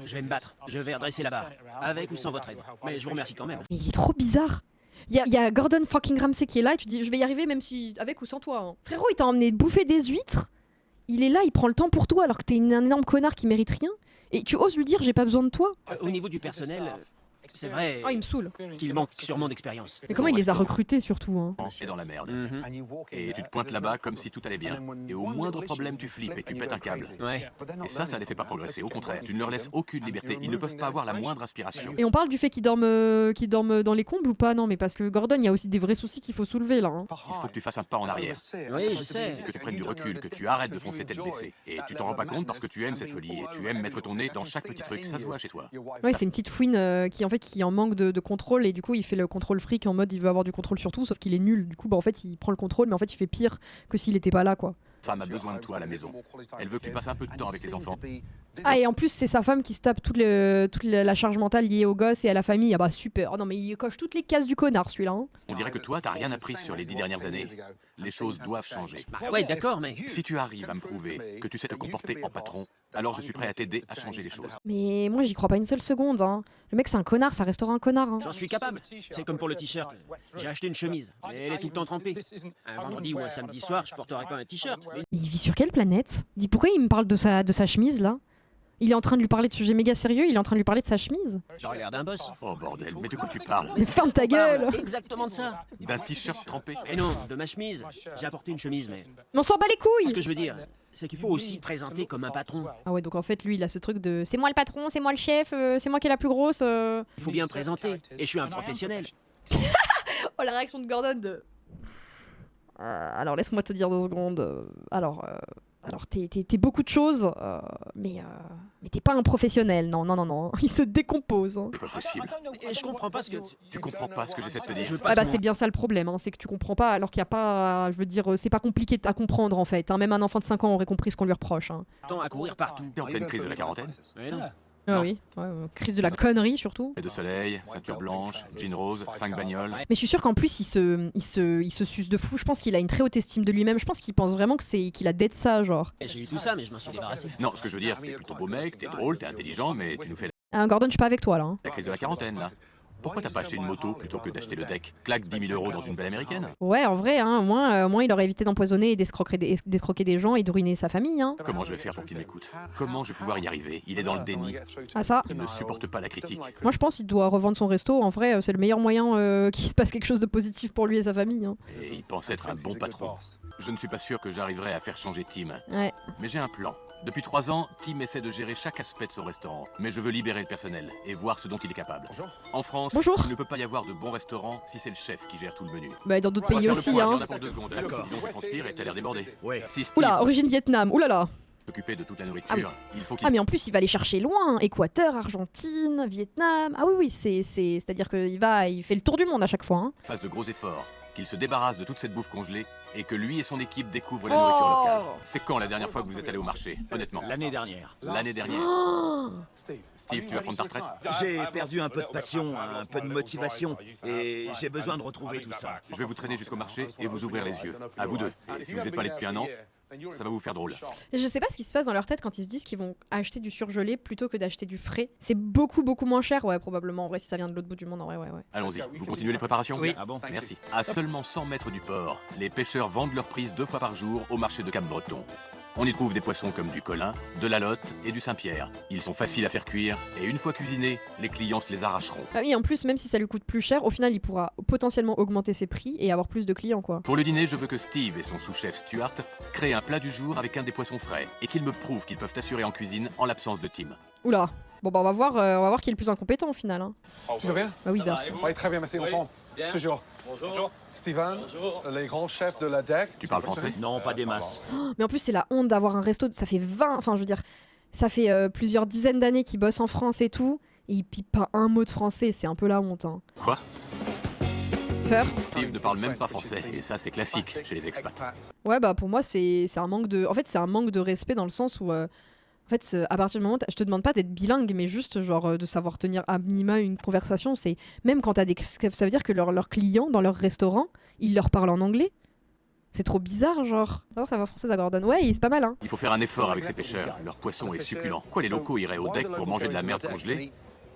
Je vais me battre. Je vais redresser la barre. Avec ou sans votre aide. Mais je vous remercie quand même. Mais il est trop bizarre. Il y a Gordon fucking Ramsay qui est là et tu dis je vais y arriver même si avec ou sans toi. Hein. Frérot, il t'a emmené bouffer des huîtres. Il est là, il prend le temps pour toi alors que t'es un énorme connard qui mérite rien. Et tu oses lui dire j'ai pas besoin de toi. Au niveau du personnel, c'est vrai Oh, il me saoule. qu'il manque sûrement d'expérience. Mais comment il les a recrutés surtout hein. Et dans la merde. Mhm. Et tu te pointes là-bas comme si tout allait bien. Et au moindre problème, tu flippes et tu pètes un câble. Ouais. Et ça les fait pas progresser. Au contraire, tu ne leur laisses aucune liberté. Ils ne peuvent pas avoir la moindre inspiration. Et on parle du fait qu'ils dorment dans les combles ou pas? Non, mais parce que Gordon, il y a aussi des vrais soucis qu'il faut soulever là. Hein. Il faut que tu fasses un pas en arrière. Oui, je sais. Que tu prennes du recul, que tu arrêtes de foncer tête baissée. Et tu t'en rends pas compte parce que tu aimes cette folie et tu aimes mettre ton nez dans chaque petit truc. Ça se voit chez toi. Ouais, c'est une petite fouine qui en manque de contrôle et du coup il fait le contrôle fric en mode il veut avoir du contrôle sur tout sauf qu'il est nul. Du coup bah en fait il prend le contrôle mais en fait il fait pire que s'il était pas là quoi. Femme a besoin de toi à la maison. Elle veut que tu passes un peu de temps avec les enfants. Ah et en plus c'est sa femme qui se tape toute la charge mentale liée au gosse et à la famille. Ah bah super. Oh non mais il coche toutes les cases du connard celui-là. Hein. On dirait que toi, t'as rien appris sur les 10 dernières années. Les choses doivent changer. Bah ouais, d'accord, mais... Si tu arrives à me prouver que tu sais te comporter en patron, alors je suis prêt à t'aider à changer les choses. Mais moi j'y crois pas une seule seconde. Hein. Le mec c'est un connard, ça restera un connard. Hein. J'en suis capable. C'est comme pour le t-shirt. J'ai acheté une chemise, mais elle est tout le temps trempée. Un vendredi ou un samedi soir, je porterai pas un t-shirt. Mais Mais il vit sur quelle planète? Dis pourquoi il me parle de sa chemise là? Il est en train de lui parler de sujets méga sérieux, il est en train de lui parler de sa chemise. J'aurais l'air d'un boss. Oh bordel, mais de quoi tu parles? Mais ferme ta gueule! Exactement de ça. D'un t-shirt trempé? Et non, de ma chemise. J'ai apporté une chemise, mais... Mais on s'en bat les Ce couilles! que je veux dire, c'est qu'il faut aussi présenter comme un patron. Ah ouais, donc en fait, lui, il a ce truc de c'est moi le patron, c'est moi le chef, c'est moi qui est la plus grosse. Il faut bien présenter. Et je suis un professionnel. Oh, la réaction de Gordon de. Alors, laisse-moi te dire 2 secondes. Alors, t'es beaucoup de choses, mais t'es pas un professionnel. Non, non, non, non. Il se décompose. Hein. C'est pas possible. Et je comprends pas ce que... Tu comprends pas ce que j'essaie de te dire. Je Ouais, passe bah, mon- c'est bien ça le problème, hein, c'est que tu comprends pas, alors qu'il y a pas. Je veux dire, c'est pas compliqué à comprendre en fait. Hein. Même un enfant de 5 ans aurait compris ce qu'on lui reproche. Hein. temps à courir partout. T'es en pleine crise de la quarantaine? Mais non. Ah Non. oui, ouais, crise de la connerie surtout. Et de soleil, ceinture blanche, jean rose, 5 bagnoles. Mais je suis sûre qu'en plus, il se suce de fou. Je pense qu'il a une très haute estime de lui-même. Je pense qu'il pense vraiment qu'il a d'être ça, genre. J'ai eu tout ça, mais je m'en suis débarrassé. Non, ce que je veux dire, t'es plutôt beau mec, t'es drôle, t'es intelligent, mais tu nous fais Gordon, je suis pas avec toi là. Hein. la crise de la quarantaine, là. Pourquoi t'as pas acheté une moto plutôt que d'acheter le deck? Claque 10 000 € dans une belle américaine? Ouais, en vrai, hein, au moins il aurait évité d'empoisonner et d'escroquer des gens et de ruiner sa famille. Hein. Comment je vais faire pour qu'il m'écoute? Comment je vais pouvoir y arriver? Il est dans le déni. Ah ça, Il ne supporte pas la critique. moi je pense qu'il doit revendre son resto. En vrai, c'est le meilleur moyen qu'il se passe quelque chose de positif pour lui et sa famille. Hein. Et il pense être un bon patron. Je ne suis pas sûr que j'arriverai à faire changer Tim. Ouais. Mais j'ai un plan. Depuis 3 ans, Tim essaie de gérer chaque aspect de son restaurant. Mais je veux libérer le personnel et voir ce dont il est capable. En France, Bonjour. il ne peut pas y avoir de bons restaurants si c'est le chef qui gère tout le menu. Bah, dans d'autres On va pays faire le aussi. point, Hein. il y en a pour 2 secondes. D'accord. Disons que transpire et t'as l'air débordé. Ouais. Si Steve Oula, origine Vietnam. Oulala. est occupé de toute la nourriture, Ah oui. il faut qu'il Ah mais en plus il va aller chercher loin. Équateur, Argentine, Vietnam. Ah oui oui, c'est-à-dire qu'il fait le tour du monde à chaque fois. Hein. fasse de gros efforts, qu'il se débarrasse de toute cette bouffe congelée et que lui et son équipe découvrent la Oh. nourriture locale. C'est quand la dernière fois que vous êtes allé au marché, honnêtement? L'année dernière. L'année dernière. Steve, tu vas prendre ta retraite? J'ai perdu un peu de passion, un peu de motivation, et j'ai besoin de retrouver tout ça. Je vais vous traîner jusqu'au marché et vous ouvrir les yeux. À vous deux. Et si vous n'êtes pas allé depuis un an, ça va vous faire drôle. Je sais pas ce qui se passe dans leur tête quand ils se disent qu'ils vont acheter du surgelé plutôt que d'acheter du frais. C'est beaucoup moins cher, ouais, probablement. En vrai, si ça vient de l'autre bout du monde, en vrai, ouais. Allons-y, vous continuez les préparations? Oui. Ah bon? Merci. À seulement 100 mètres du port, les pêcheurs vendent leur prise 2 fois par jour au marché de Cap-Breton. On y trouve des poissons comme du colin, de la lotte et du Saint-Pierre. Ils sont faciles à faire cuire et une fois cuisinés, les clients se les arracheront. Ah oui, en plus, même si ça lui coûte plus cher, au final, il pourra potentiellement augmenter ses prix et avoir plus de clients, quoi. Pour le dîner, je veux que Steve et son sous-chef Stuart créent un plat du jour avec un des poissons frais et qu'ils me prouvent qu'ils peuvent assurer en cuisine en l'absence de Tim. Oula. Bon bah on va voir qui est le plus incompétent au final. Hein. Tu vas bien? Bah oui, bah. Oui, très bien, merci, enfant. Toujours. Bonjour. Steven, les grands chefs de la DEC. Tu parles français? Non, pas des masses. Mais en plus, c'est la honte d'avoir un resto. Ça fait 20. Enfin, je veux dire, ça fait plusieurs dizaines d'années qu'il bosse en France et tout. Et il pipe pas un mot de français. C'est un peu la honte. Hein. Quoi? Peur? Steve ne parle même pas français et ça c'est classique chez les expats. Ouais, bah pour moi, c'est un manque de. En fait, c'est un manque de respect dans le sens où. En fait, à partir du moment où je te demande pas d'être bilingue, mais juste genre de savoir tenir à minima une conversation, c'est même quand t'as des, ça veut dire que leurs clients dans leur restaurant, ils leur parlent en anglais. C'est trop bizarre, genre. Alors ça va française à Gordon. Ouais, c'est pas mal, hein. Il faut faire un effort avec ces pêcheurs. Leur poisson est succulent. Quoi, les locaux iraient au deck pour manger de la merde congelée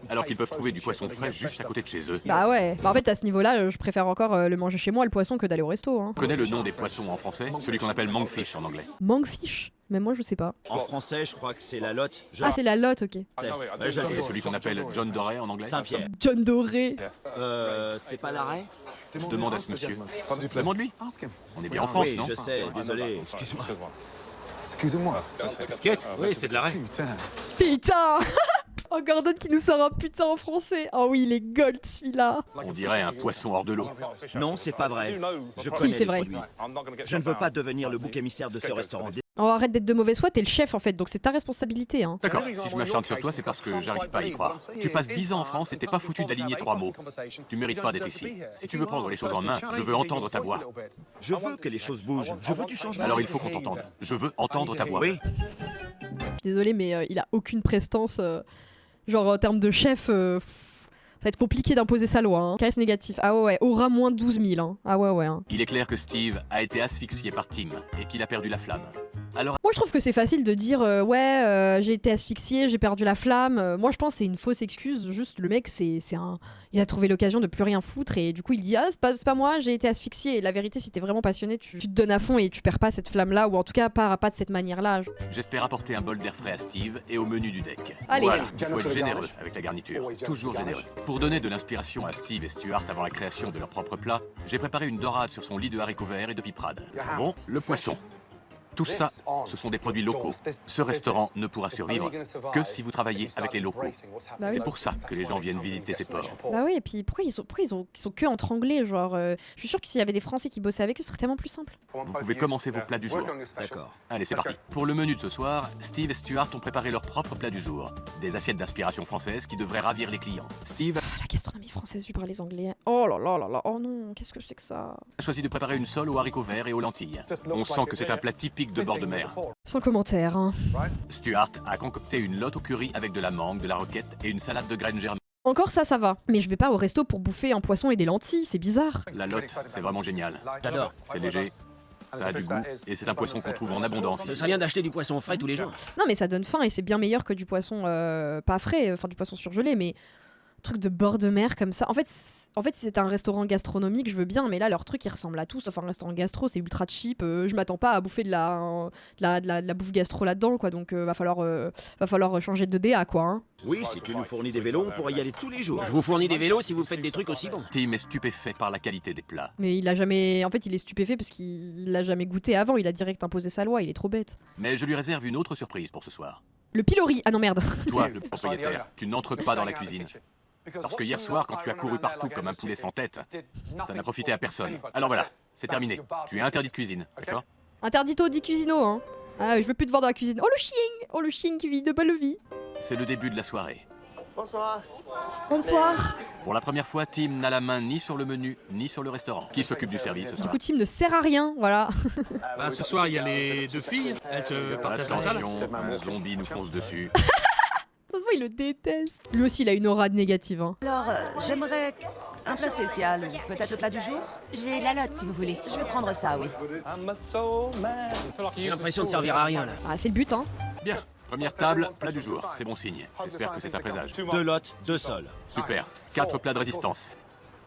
alors qu'ils peuvent trouver du poisson frais juste à côté de chez eux? Bah ouais. Bah en fait, à ce niveau-là, je préfère encore le manger chez moi, le poisson, que d'aller au resto. Hein. Tu connais le nom des poissons en français? Celui qu'on appelle monkfish en anglais. Monkfish? Mais moi, je sais pas. En français, je crois que c'est la lotte. Ah, c'est la lotte, ok. Ouais, je le C'est sais. celui qu'on appelle John Doré en anglais? Saint-Pierre. John Doré. C'est pas l'arrêt? Demande à ce monsieur. S'il vous plaît. Demande-lui. On est bien en France, Oui, non? je sais, désolé, excuse-moi. Excusez-moi. Skate? Oui, c'est de l'arrêt. Putain. Putain. Oh, Gordon qui nous sort un putain en français. Oh oui, il est gold celui-là. On dirait un poisson hors de l'eau. Non, c'est pas vrai. Je connais c'est les vrai. produits. Je ne veux pas devenir le bouc émissaire de ce restaurant. Oh, arrête d'être de mauvaise foi, t'es le chef en fait, donc c'est ta responsabilité. Hein. D'accord, si je m'acharne sur toi, c'est parce que j'arrive pas à y croire. Tu passes 10 ans en France et t'es pas foutu d'aligner 3 mots. Tu mérites pas d'être ici. Si tu veux prendre les choses en main, je veux entendre ta voix. Je veux que les choses bougent. Je veux du changement. Alors il faut qu'on t'entende. Je veux entendre ta voix. Oui, Désolé, mais il a aucune prestance. Genre en termes de chef, ça va être compliqué d'imposer sa loi. Hein. Charisme négatif. Ah ouais, aura moins 12 000. Hein. Ah ouais. Hein. Il est clair que Steve a été asphyxié par Tim et qu'il a perdu la flamme. Alors, Moi je trouve que c'est facile de dire j'ai été asphyxié, j'ai perdu la flamme. Moi je pense que c'est une fausse excuse. Juste le mec il a trouvé l'occasion de plus rien foutre et du coup il dit ah c'est pas moi, j'ai été asphyxié. Et la vérité si t'es vraiment passionné tu te donnes à fond et tu perds pas cette flamme là ou en tout cas pas de cette manière là. j'espère apporter un bol d'air frais à Steve et au menu du deck. Allez. Voilà, il faut être généreux avec la garniture. Toujours généreux. Pour donner de l'inspiration à Steve et Stuart avant la création de leur propre plat, j'ai préparé une dorade sur son lit de haricots verts et de piperade. Bon, le poisson. Tout ça, ce sont des produits locaux. Ce restaurant ne pourra survivre que si vous travaillez avec les locaux. Bah oui. C'est pour ça que les gens viennent visiter ces ports. Bah oui et puis pourquoi ils sont que entre anglais genre je suis sûr que s'il y avait des Français qui bossaient avec eux ce serait tellement plus simple. Vous pouvez commencer vos plats du jour. D'accord. Allez, c'est parti. Pour le menu de ce soir, Steve et Stuart ont préparé leur propre plat du jour. Des assiettes d'inspiration française qui devraient ravir les clients. Steve La gastronomie française vue par les anglais. Oh là là là là. Oh non, qu'est-ce que c'est que ça. a choisi de préparer une sole aux haricots verts et aux lentilles. On sent que c'est un plat typique de bord de mer. Sans commentaire hein. Stuart a concocté une lotte au curry avec de la mangue, de la roquette et une salade de graines germées. Encore ça va. Mais je vais pas au resto pour bouffer un poisson et des lentilles, c'est bizarre. La lotte, c'est vraiment génial. J'adore. C'est léger, ça a du goût et c'est un poisson qu'on trouve en abondance Ce ici. serait bien d'acheter du poisson frais tous les jours. Non mais ça donne faim et c'est bien meilleur que du poisson pas frais, enfin du poisson surgelé, mais truc de bord de mer comme ça. En fait si c'était un restaurant gastronomique, je veux bien, mais là leur truc il ressemble à tout, sauf un restaurant gastro, c'est ultra cheap. Je m'attends pas à bouffer de la bouffe gastro là-dedans, quoi. Donc va falloir changer de DA, quoi. Hein. Oui, si tu nous fournis des vélos, on pourrait y aller tous les jours. Je vous fournis des vélos si vous faites des trucs aussi bons. Tim est stupéfait par la qualité des plats. Mais il a jamais, en fait il est stupéfait parce qu'il l'a jamais goûté avant. Il a direct imposé sa loi. Il est trop bête. Mais je lui réserve une autre surprise pour ce soir. Le pilori. Ah non merde. Toi, le propriétaire, tu n'entres pas dans la cuisine. Parce que hier soir, quand tu as couru partout comme un poulet sans tête, ça n'a profité à personne. Alors voilà, c'est terminé. Tu es interdit de cuisine, d'accord? Interdito di cuisino, hein. Ah, je veux plus te voir dans la cuisine. Oh le chien qui vit de belle vie. C'est le début de la soirée. Bonsoir. Pour la première fois, Tim n'a la main ni sur le menu, ni sur le restaurant. Qui s'occupe du service ce Du soir? coup Tim ne sert à rien, voilà. Bah, ce soir, il y a les deux filles. Elles se partagent la salle. Attention, un zombie nous fonce dessus. Ça se voit, il le déteste. Lui aussi, il a une aura négative. Hein. Alors, j'aimerais un plat spécial. Peut-être le plat du jour? J'ai la lotte si vous voulez. Je vais prendre ça, oui. J'ai l'impression de servir à rien là. Ah, c'est le but, hein. Bien. Première table, plat du jour. C'est bon signe. J'espère que c'est un présage. 2 lottes, 2 sols. Super. 4 plats de résistance.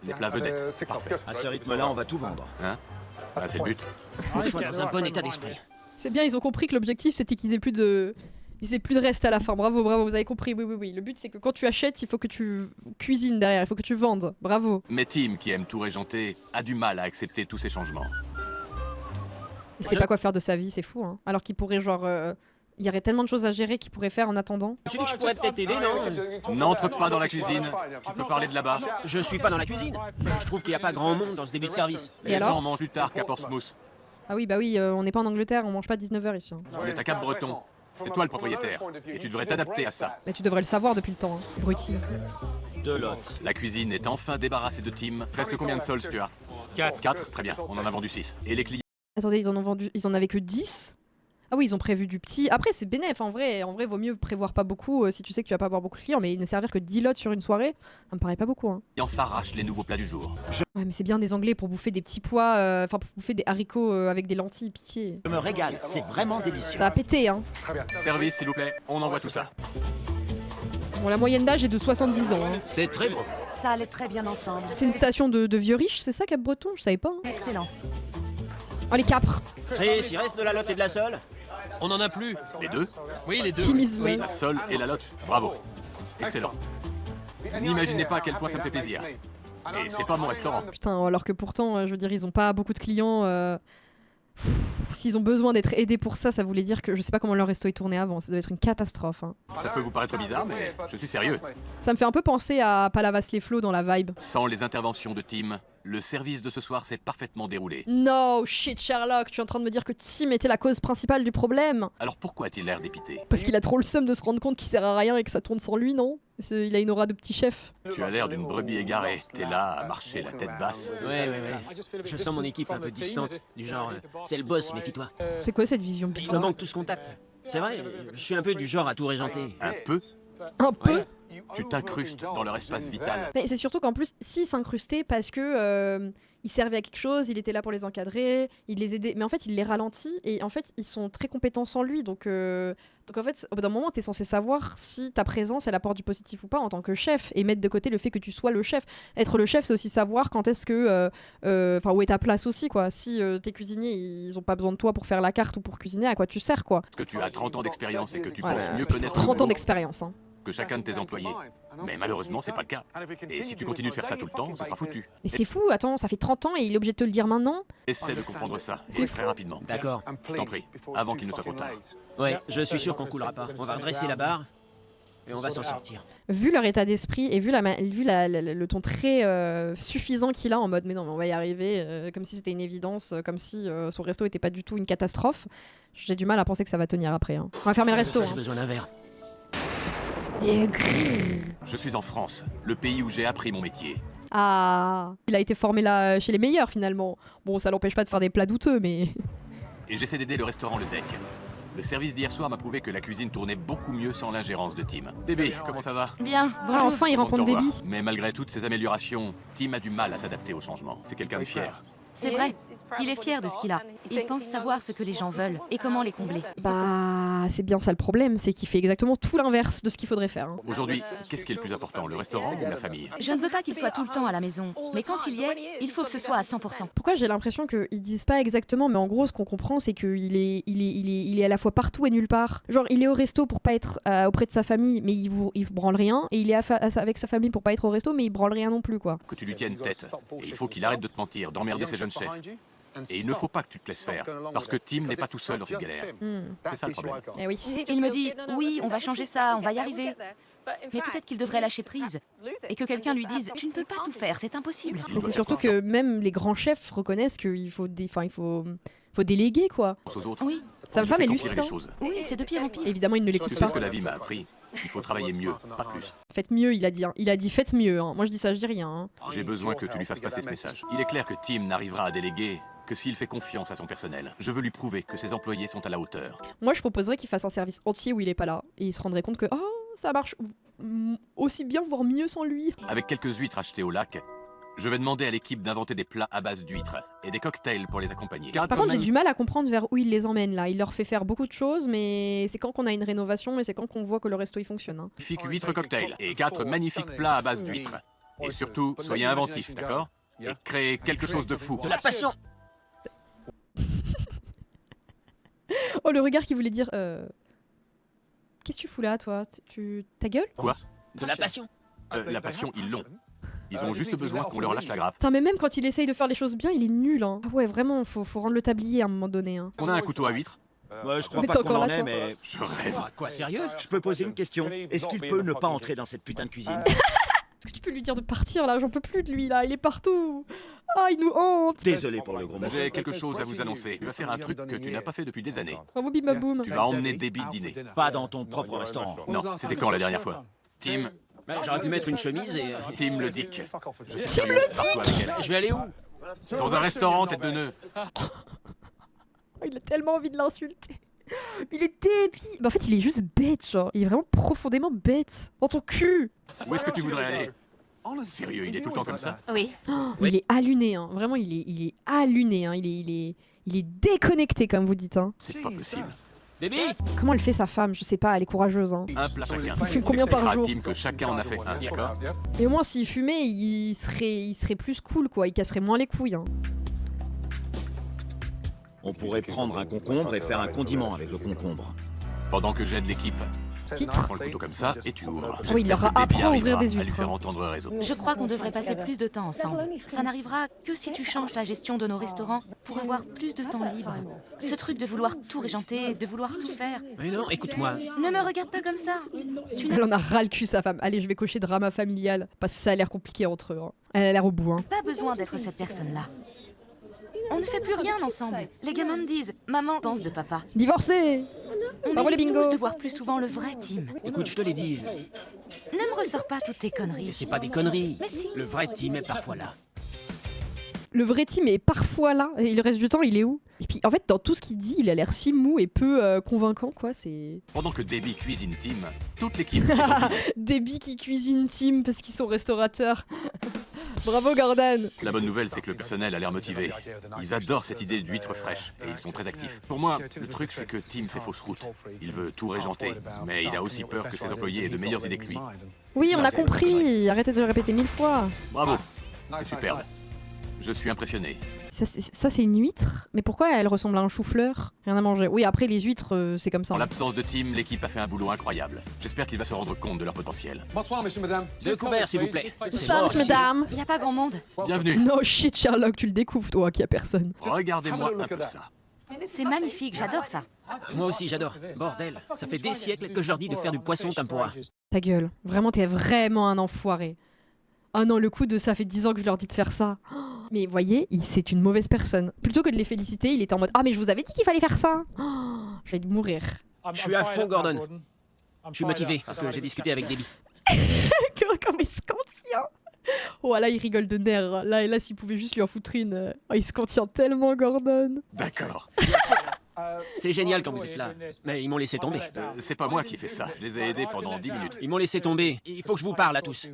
Les plats vedettes. Parfait. À ce rythme-là, on va tout vendre. Hein? Ah, c'est le but. Franchement, dans un bon état d'esprit. C'est bien, ils ont compris que l'objectif, c'était qu'ils aient plus de... Ils aient plus de reste à la fin. Bravo, vous avez compris. Oui. Le but, c'est que quand tu achètes, il faut que tu cuisines derrière. Il faut que tu vendes. Bravo. Mais Tim, qui aime tout régenter, a du mal à accepter tous ces changements. Il sait pas quoi faire de sa vie, c'est fou, hein. Alors qu'il pourrait, genre... Il y aurait tellement de choses à gérer qu'il pourrait faire en attendant. Je me suis dit que je pourrais peut-être t'aider, non? N'entre pas dans la cuisine. Tu peux parler de là-bas. Je suis pas dans la cuisine. Je trouve qu'il n'y a pas grand monde dans ce début de service. Et Les alors gens mangent plus tard qu'à Portsmouth. Ah oui, on n'est pas en Angleterre, on mange pas 19h ici. Hein. On est à Cap-Breton. C'est toi le propriétaire. Et tu devrais t'adapter à ça. Mais tu devrais le savoir depuis le temps, hein. Bruti. 2 lottes. La cuisine est enfin débarrassée de Tim. Reste combien de sols, Stuart? 4. 4, très bien. On en a vendu 6. Et les clients? Attendez, ils en avaient que 10? Ah oui, ils ont prévu du petit. Après, c'est bénéf, en vrai, vaut mieux prévoir pas beaucoup si tu sais que tu vas pas avoir beaucoup de clients, mais ne servir que 10 lots sur une soirée, ça me paraît pas beaucoup. Hein. On s'arrache les nouveaux plats du jour. Ouais, mais c'est bien des Anglais pour bouffer des petits pois, enfin pour bouffer des haricots avec des lentilles, pitié. Je me régale, c'est vraiment délicieux. Ça a pété, hein. Service, s'il vous plaît. On envoie tout ça. Bon, la moyenne d'âge est de 70 ans. Hein. C'est très bon. Ça allait très bien ensemble. C'est une station de vieux riches, c'est ça, Cap-Breton? Je savais pas. Hein. Excellent. Oh, les capres. Chris, il reste de la lotte et de la sole? On en a plus. Les deux? Oui, les deux. Tim is Oui, late. la sole et la lotte. Bravo. Excellent. N'imaginez pas à quel point ça me fait plaisir. Et c'est pas mon restaurant. Putain, alors que pourtant, je veux dire, ils ont pas beaucoup de clients. S'ils ont besoin d'être aidés pour ça, ça voulait dire que je sais pas comment leur resto est tourné avant. Ça doit être une catastrophe. Hein. Ça peut vous paraître bizarre, mais je suis sérieux. Ça me fait un peu penser à Palavas les flots dans la vibe. Sans les interventions de Tim, le service de ce soir s'est parfaitement déroulé. No shit, Sherlock, tu es en train de me dire que Tim était la cause principale du problème? Alors pourquoi a-t-il l'air dépité? Parce qu'il a trop le seum de se rendre compte qu'il sert à rien et que ça tourne sans lui, non? Il a une aura de petit chef. Tu as l'air d'une brebis égarée. T'es là à marcher la tête basse. Ouais. Je sens mon équipe un peu distante. Du genre, c'est le boss, méfie-toi. C'est quoi cette vision Ça bizarre? manque tout ce contact. C'est vrai, je suis un peu du genre à tout régenter. Un peu? Un peu? Ouais. Tu t'incrustes dans leur espace vital. Mais c'est surtout qu'en plus, s'il s'incrustait parce que il servait à quelque chose, il était là pour les encadrer, il les aidait, mais en fait il les ralentit et en fait ils sont très compétents sans lui, donc en fait au bout d'un moment t'es censé savoir si ta présence elle apporte du positif ou pas en tant que chef et mettre de côté le fait que tu sois le chef. Être le chef c'est aussi savoir quand est-ce que où est ta place aussi quoi. Si tes cuisiniers ils ont pas besoin de toi pour faire la carte ou pour cuisiner, à quoi tu sers quoi. Parce que tu as 30 ans d'expérience et que tu Ouais, penses mieux connaître 30 ans le boulot d'expérience hein. que chacun de tes employés. Mais malheureusement, c'est pas le cas. Et si tu continues de faire ça tout le temps, ce sera foutu. Mais c'est fou, attends, ça fait 30 ans et il est obligé de te le dire maintenant. Essaie de comprendre ça, C'est et très rapidement. D'accord. Je t'en prie, avant qu'il ne soit trop tard. Ouais, je suis sûr qu'on coulera pas. On va redresser la barre et on va s'en sortir. Vu leur état d'esprit et vu le ton très suffisant qu'il a en mode mais non mais on va y arriver, comme si c'était une évidence, comme si son resto était pas du tout une catastrophe, j'ai du mal à penser que ça va tenir après. Hein. On va fermer le resto. J'ai Hein. besoin d'un verre. Je suis en France, le pays où j'ai appris mon métier. Ah, il a été formé là chez les meilleurs finalement. Bon, ça l'empêche pas de faire des plats douteux, mais Et j'essaie d'aider le restaurant Le Deck. Le service d'hier soir m'a prouvé que la cuisine tournait beaucoup mieux sans l'ingérence de Tim. Déby, comment ça va? Bien, ah, bonjour. enfin il On se rencontre revoit. Debbie. Mais malgré toutes ces améliorations, Tim a du mal à s'adapter au changement. C'est quelqu'un de fier. C'est vrai, il est fier de ce qu'il a. Il pense savoir ce que les gens veulent et comment les combler. Bah, c'est bien ça le problème, c'est qu'il fait exactement tout l'inverse de ce qu'il faudrait faire. Hein. Aujourd'hui, qu'est-ce qui est le plus important, le restaurant ou la famille? Je ne veux pas qu'il soit tout le temps à la maison, mais quand il y est, il faut que ce soit à 100%. Pourquoi j'ai l'impression qu'ils disent pas exactement, mais en gros, ce qu'on comprend, c'est qu'il est à la fois partout et nulle part. Genre, il est au resto pour pas être auprès de sa famille, mais il branle rien, et il est avec sa famille pour pas être au resto, mais il branle rien non plus, quoi. Que tu lui tiennes tête. Et il faut qu'il arrête de te mentir, d'emmerder ses jeunes chefs. Et il ne faut pas que tu te laisses faire, parce que Tim n'est pas tout seul dans cette galère. C'est ça le problème. Eh oui. Il me dit, oui, on va changer ça, on va y arriver. Mais peut-être qu'il devrait lâcher prise et que quelqu'un lui dise, tu ne peux pas tout faire, c'est impossible. Mais c'est surtout que même les grands chefs reconnaissent qu'il faut, faut déléguer, quoi. Aux autres, Oui, Sa il femme fait est qu'empirer lucide. les Hein. choses. oui, c'est de pire en pire. Évidemment, il ne Tu l'écoute sais pas. ce que la vie m'a appris. Il faut travailler mieux, pas plus. Faites mieux, il a dit. Hein. Il a dit faites mieux. Hein. Moi, je dis ça, je dis rien. Hein. J'ai besoin que tu lui fasses passer ce message. Il est clair que Tim n'arrivera à déléguer que s'il fait confiance à son personnel. Je veux lui prouver que ses employés sont à la hauteur. Moi, je proposerais qu'il fasse un service entier où il est pas là. Et il se rendrait compte que ça marche aussi bien, voire mieux sans lui. Avec quelques huîtres achetées au lac, je vais demander à l'équipe d'inventer des plats à base d'huîtres et des cocktails pour les accompagner. Car Par comme contre, j'ai du mal à comprendre vers où il les emmène là. Il leur fait faire beaucoup de choses, mais c'est quand qu'on a une rénovation et c'est quand qu'on voit que le resto il fonctionne. Hein. magnifiques huîtres cocktails et 4 magnifiques plats à base d'huîtres. Et surtout, soyez inventifs, d'accord? Et créez quelque chose de fou. De la passion. Oh, le regard qui voulait dire qu'est-ce que tu fous là, toi? Ta gueule? Quoi? De la passion. La passion, ils l'ont. Ils ont juste besoin qu'on leur lâche la grappe. Putain, mais même quand il essaye de faire les choses bien, il est nul. Hein. Ah ouais, vraiment, faut rendre le tablier à un moment donné. Hein. On a un couteau à huîtres? Moi, je crois Mais pas t'es qu'on encore en là, ait, toi mais Je rêve. Ah, quoi, sérieux? je peux poser une question. Est-ce qu'il peut ne pas entrer dans cette putain de cuisine? Est-ce que tu peux lui dire de partir là? J'en peux plus de lui là, il est partout. Ah, il nous hante. Désolé pour le gros mot. J'ai quelque chose à vous annoncer. Tu vas faire un truc que tu n'as pas fait depuis des années. Bravo, bimaboum. Tu vas emmener Debbie dîner. Pas dans ton propre restaurant. Non, c'était quand la dernière fois? Tim, Ouais, j'aurais pu mettre une chemise et... Tim le Dick. Je suis Tim sérieux, le pars-toi avec elle. Je vais aller où? Dans un restaurant, tête de nœud. Oh, il a tellement envie de l'insulter. Il est débile. Bah, en fait, il est juste bête, genre. Il est vraiment profondément bête. Dans ton cul. Où est-ce que tu voudrais aller? Sérieux, il est tout le temps comme ça? Oui. Il est alluné, hein. Vraiment, il est alluné. Hein. Il est déconnecté, comme vous dites. Hein. C'est pas possible. Debbie! Comment elle fait sa femme? Je sais pas, elle est courageuse. Hein. Un plat chacun. Il fume combien par J'expliquerai à jour? Tim que chacun en a fait un, d'accord? Et au moins, s'il fumait, il serait plus cool, quoi. Il casserait moins les couilles. Hein. On pourrait prendre un concombre et faire un condiment avec le concombre. Pendant que j'aide l'équipe, Titre. prends le couteau comme ça et tu ouvres. Oui, il leur J'espère que Debbie apprend à ouvrir arrivera des à lui huîtres, faire hein. entendre raison. Je crois qu'on devrait passer plus de temps ensemble. Ça n'arrivera que si tu changes ta gestion de nos restaurants pour avoir plus de temps libre. Ce truc de vouloir tout régenter, de vouloir tout faire. Mais non, écoute-moi. Ne me regarde pas comme ça. Tu n'as Elle en a ras le cul, sa femme. Allez, je vais cocher drama familial. Parce que ça a l'air compliqué entre eux. Hein. Elle a l'air au bout. Hein. pas besoin d'être cette personne-là. On ne fait plus rien ensemble. Les gamins me disent, maman pense de papa. Divorcé. On Bravo les mérite bingos. tous de voir plus souvent le vrai Tim. Écoute, je te l'ai dit. Ne me ressors pas toutes tes Mais conneries. c'est pas des conneries. Mais si. Le vrai team est parfois là. Le vrai team est parfois là. Et le reste du temps, il est où? Et puis en fait, dans tout ce qu'il dit, il a l'air si mou et peu convaincant, quoi. C'est Pendant que Debbie cuisine Tim, toute l'équipe est en cuisine. Debbie qui cuisine Tim parce qu'ils sont restaurateurs. Bravo Gordon. La bonne nouvelle, c'est que le personnel a l'air motivé. Ils adorent cette idée d'huîtres fraîches et ils sont très actifs. Pour moi, le truc, c'est que Tim fait fausse route. Il veut tout régenter, mais il a aussi peur que ses employés aient de meilleures idées que lui. Oui, on Ça, a c'est compris. Arrêtez de le répéter 1000 fois. Bravo, c'est superbe. Je suis impressionné. Ça, c'est une huître. Mais pourquoi elle ressemble à un chou-fleur? Rien à manger. Oui, après, les huîtres, c'est comme ça. En l'absence de Tim, l'équipe a fait un boulot incroyable. J'espère qu'il va se rendre compte de leur potentiel. Bonsoir, monsieur, madame. 2 couverts, s'il vous plaît. Bonsoir, mesdames. Il n'y a pas grand monde. Bienvenue. No shit, Sherlock, tu le découvres, toi, qu'il y a personne. Regardez-moi un peu ça. C'est magnifique, j'adore ça. Moi aussi, j'adore. Bordel, ça fait des siècles que je leur dis de faire du poisson tempura. Ta gueule. Vraiment, t'es vraiment un enfoiré. Ah non, le coup de ça fait 10 ans que je leur dis de faire ça. Oh, mais voyez, c'est une mauvaise personne. Plutôt que de les féliciter, il était en mode « Ah mais je vous avais dit qu'il fallait faire ça oh, !» Je vais mourir. Je suis à fond, Gordon. Je suis motivé parce que j'ai discuté avec Debbie. Comme il se contient. Oh là, il rigole de nerfs. Là, s'il pouvait juste lui en foutre une. Oh, il se contient tellement, Gordon. D'accord. C'est génial quand vous êtes là. Mais ils m'ont laissé tomber. C'est pas moi qui ai fait ça. Je les ai aidés pendant 10 minutes. Ils m'ont laissé tomber. Il faut que je vous parle à tous.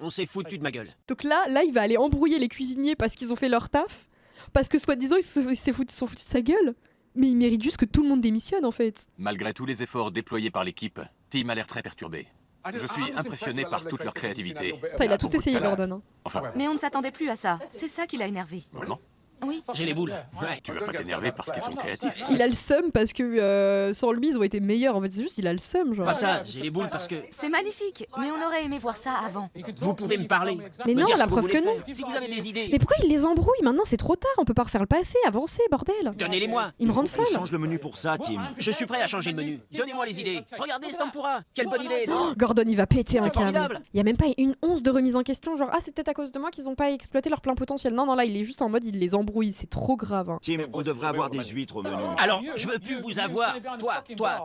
On s'est foutu de ma gueule. Donc là, il va aller embrouiller les cuisiniers parce qu'ils ont fait leur taf. Parce que soi-disant, ils se sont foutus de sa gueule. Mais il mérite juste que tout le monde démissionne en fait. Malgré tous les efforts déployés par l'équipe, Tim a l'air très perturbé. Je suis impressionné par toute leur créativité. Putain, il a tout essayé, Gordon. Hein. Enfin, Mais on ne s'attendait plus à ça. C'est ça qui l'a énervé. vraiment? Oui. J'ai les boules. Ouais. Tu vas pas t'énerver parce qu'ils sont créatifs. Il a le seum parce que sans lui, ils ont été meilleurs. En fait, c'est juste, il a le seum, genre. Pas ça, j'ai les boules parce que C'est magnifique, mais on aurait aimé voir ça avant. vous pouvez me parler. Mais Me non, dire ce la que vous preuve voulez que non. faire. Si vous avez des idées, Mais pourquoi il les embrouille maintenant? C'est trop tard, on peut pas refaire le passé, avancer, bordel. donnez-les-moi. Ils me rendent On folle. change le menu pour ça, Tim. Je suis prêt à changer le menu. Donnez-moi les idées. Regardez ce tempura. Quelle bonne idée, non? Oh, Gordon, il va péter un câble. formidable. Il y a même pas une once de remise en question, genre ah c'est peut-être à cause de moi qu'ils ont pas exploité leur plein potentiel. Non, là il est juste en mode il les embrouille, c'est trop grave. Hein. Tim, on devrait avoir des huîtres au menu. Alors, je veux plus vous avoir.